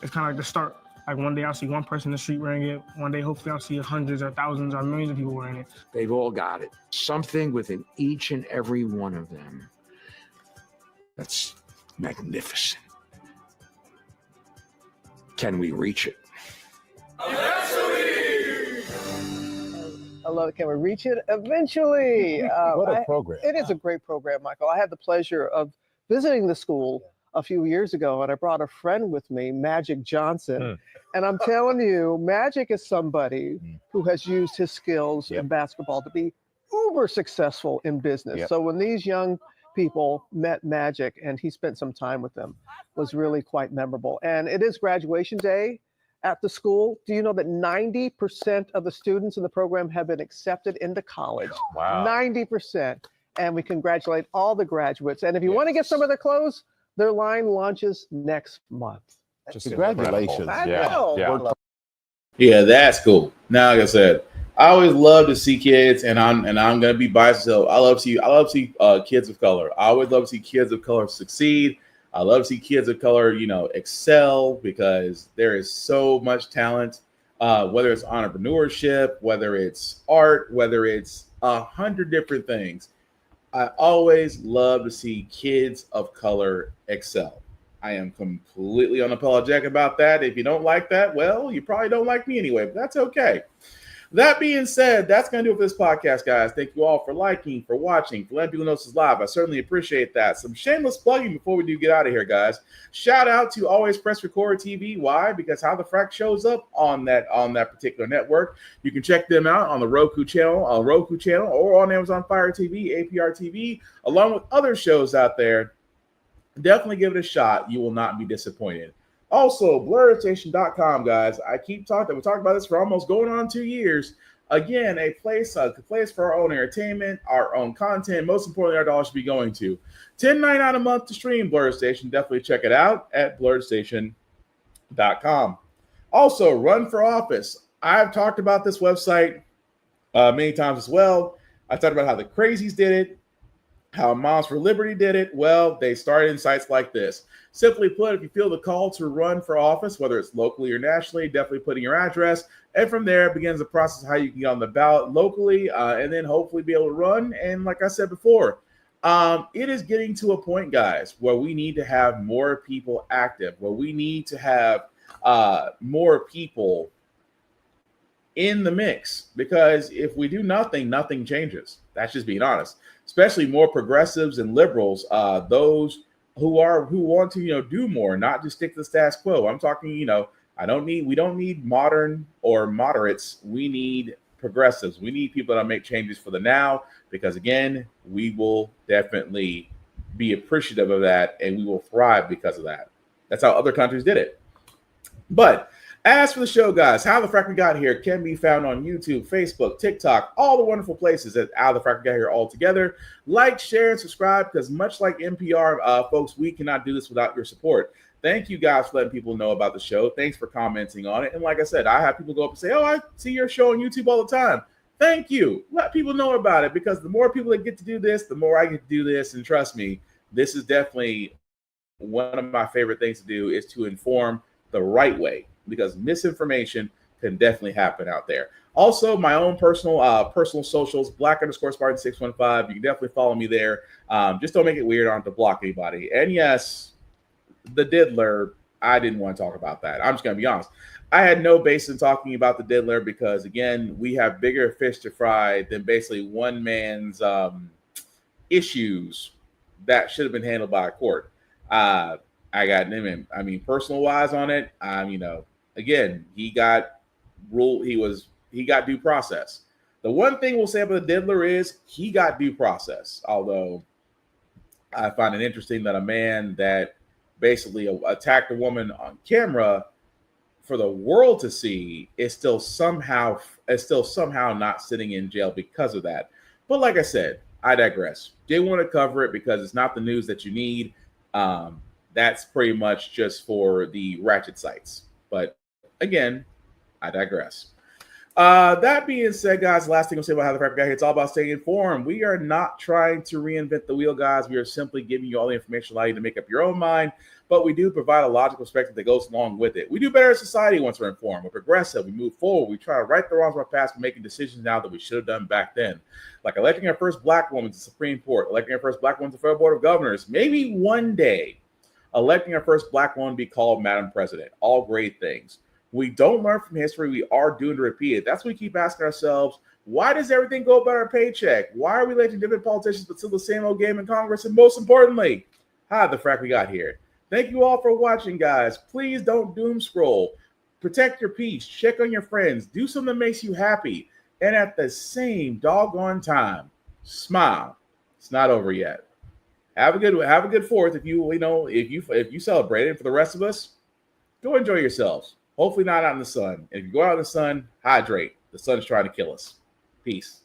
Speaker 23: It's kind of the start. One day I'll see one person in the street wearing it. One day, hopefully I'll see hundreds or thousands or millions of people wearing it.
Speaker 9: They've all got it. Something within each and every one of them that's magnificent. Can we reach it?
Speaker 4: I love it. Can we reach it? Eventually.
Speaker 27: What a program.
Speaker 4: It is a great program, Michael. I had the pleasure of visiting the school a few years ago, and I brought a friend with me, Magic Johnson. And I'm telling you, Magic is somebody who has used his skills in basketball to be uber successful in business. So when these young people met Magic and he spent some time with them, was really quite memorable. And it is graduation day at the school. Do you know that 90% of the students in the program have been accepted into college?
Speaker 6: Wow.
Speaker 4: 90%. And we congratulate all the graduates. And if you want to get some of their clothes, their line launches next month.
Speaker 6: Just
Speaker 7: Congratulations.
Speaker 6: incredible.
Speaker 4: I know.
Speaker 6: Yeah.
Speaker 2: Yeah, that's cool. Now, like I said, I always love to see kids, and I'm gonna be biased. So I love to see kids of color. I always love to see kids of color succeed. I love to see kids of color, excel, because there is so much talent. Whether it's entrepreneurship, whether it's art, whether it's 100 different things. I always love to see kids of color excel. I am completely unapologetic about that. If you don't like that, well, you probably don't like me anyway, but that's okay. That being said, that's going to do it for this podcast, guys. Thank you all for liking, for watching, for letting people know this is live. I certainly appreciate that. Some shameless plugging before we do get out of here, guys. Shout out to Always Press Record TV. Why? Because How the Frack shows up on that particular network. You can check them out on the Roku channel, or on Amazon Fire TV, APR TV, along with other shows out there. Definitely give it a shot. You will not be disappointed. Also, blurredstation.com, guys. We talked about this for almost going on 2 years. Again, a place for our own entertainment, our own content. Most importantly, our dollars should be going to. $10.99 a month to stream Blurred Station. Definitely check it out at blurredstation.com. Also, Run for Office. I've talked about this website many times as well. I talked about how the Crazies did it, how Moms for Liberty did it. Well, they started in sites like this. Simply put, if you feel the call to run for office, whether it's locally or nationally, definitely put in your address. And from there begins the process of how you can get on the ballot locally and then hopefully be able to run. And like I said before, it is getting to a point, guys, where we need to have more people active, where we need to have more people in the mix, because if we do nothing, nothing changes. That's just being honest. Especially more progressives and liberals, those who want to do more, not just stick to the status quo. I'm talking, we don't need modern or moderates. We need progressives. We need people that make changes for the now, because again, we will definitely be appreciative of that, and we will thrive because of that. That's how other countries did it. But as for the show, guys, How the Frack We Got Here can be found on YouTube, Facebook, TikTok, all the wonderful places that How the Frack We Got Here all together. Like, share, and subscribe, because much like NPR, folks, we cannot do this without your support. Thank you guys for letting people know about the show. Thanks for commenting on it. And like I said, I have people go up and say, oh, I see your show on YouTube all the time. Thank you. Let people know about it, because the more people that get to do this, the more I get to do this. And trust me, this is definitely one of my favorite things to do, is to inform the right way, because misinformation can definitely happen out there. Also, my own personal socials, Black_Spartan615. You can definitely follow me there. Just don't make it weird. I don't have to block anybody. And yes, the diddler, I didn't want to talk about that. I'm just going to be honest. I had no basis in talking about the diddler, because, again, we have bigger fish to fry than basically one man's issues that should have been handled by a court. I got him. I mean, personal wise on it. Again, he got ruled. He got due process. The one thing we'll say about the diddler is he got due process. Although I find it interesting that a man that basically attacked a woman on camera for the world to see is still somehow not sitting in jail because of that. But like I said, I digress. Didn't want to cover it because it's not the news that you need. That's pretty much just for the ratchet sites. But again, I digress. That being said, guys, last thing I'll say about How the Frack Got Here, it's all about staying informed. We are not trying to reinvent the wheel, guys. We are simply giving you all the information allow you to make up your own mind, but we do provide a logical perspective that goes along with it. We do better as society once we're informed. We're progressive. We move forward. We try to right the wrongs of our past. We're making decisions now that we should have done back then. Like electing our first black woman to the Supreme Court, electing our first black woman to the Federal Board of Governors. Maybe one day, electing our first black woman to be called Madam President. All great things. We don't learn from history. We are doomed to repeat it. That's what we keep asking ourselves. Why does everything go about our paycheck? Why are we electing different politicians but still the same old game in Congress? And most importantly, how the frack we got here? Thank you all for watching, guys. Please don't doom scroll. Protect your peace. Check on your friends. Do something that makes you happy. And at the same doggone time, smile. It's not over yet. Have a good 4th if you celebrate it. For the rest of us, go enjoy yourselves. Hopefully not out in the sun. If you go out in the sun, hydrate. The sun's trying to kill us. Peace.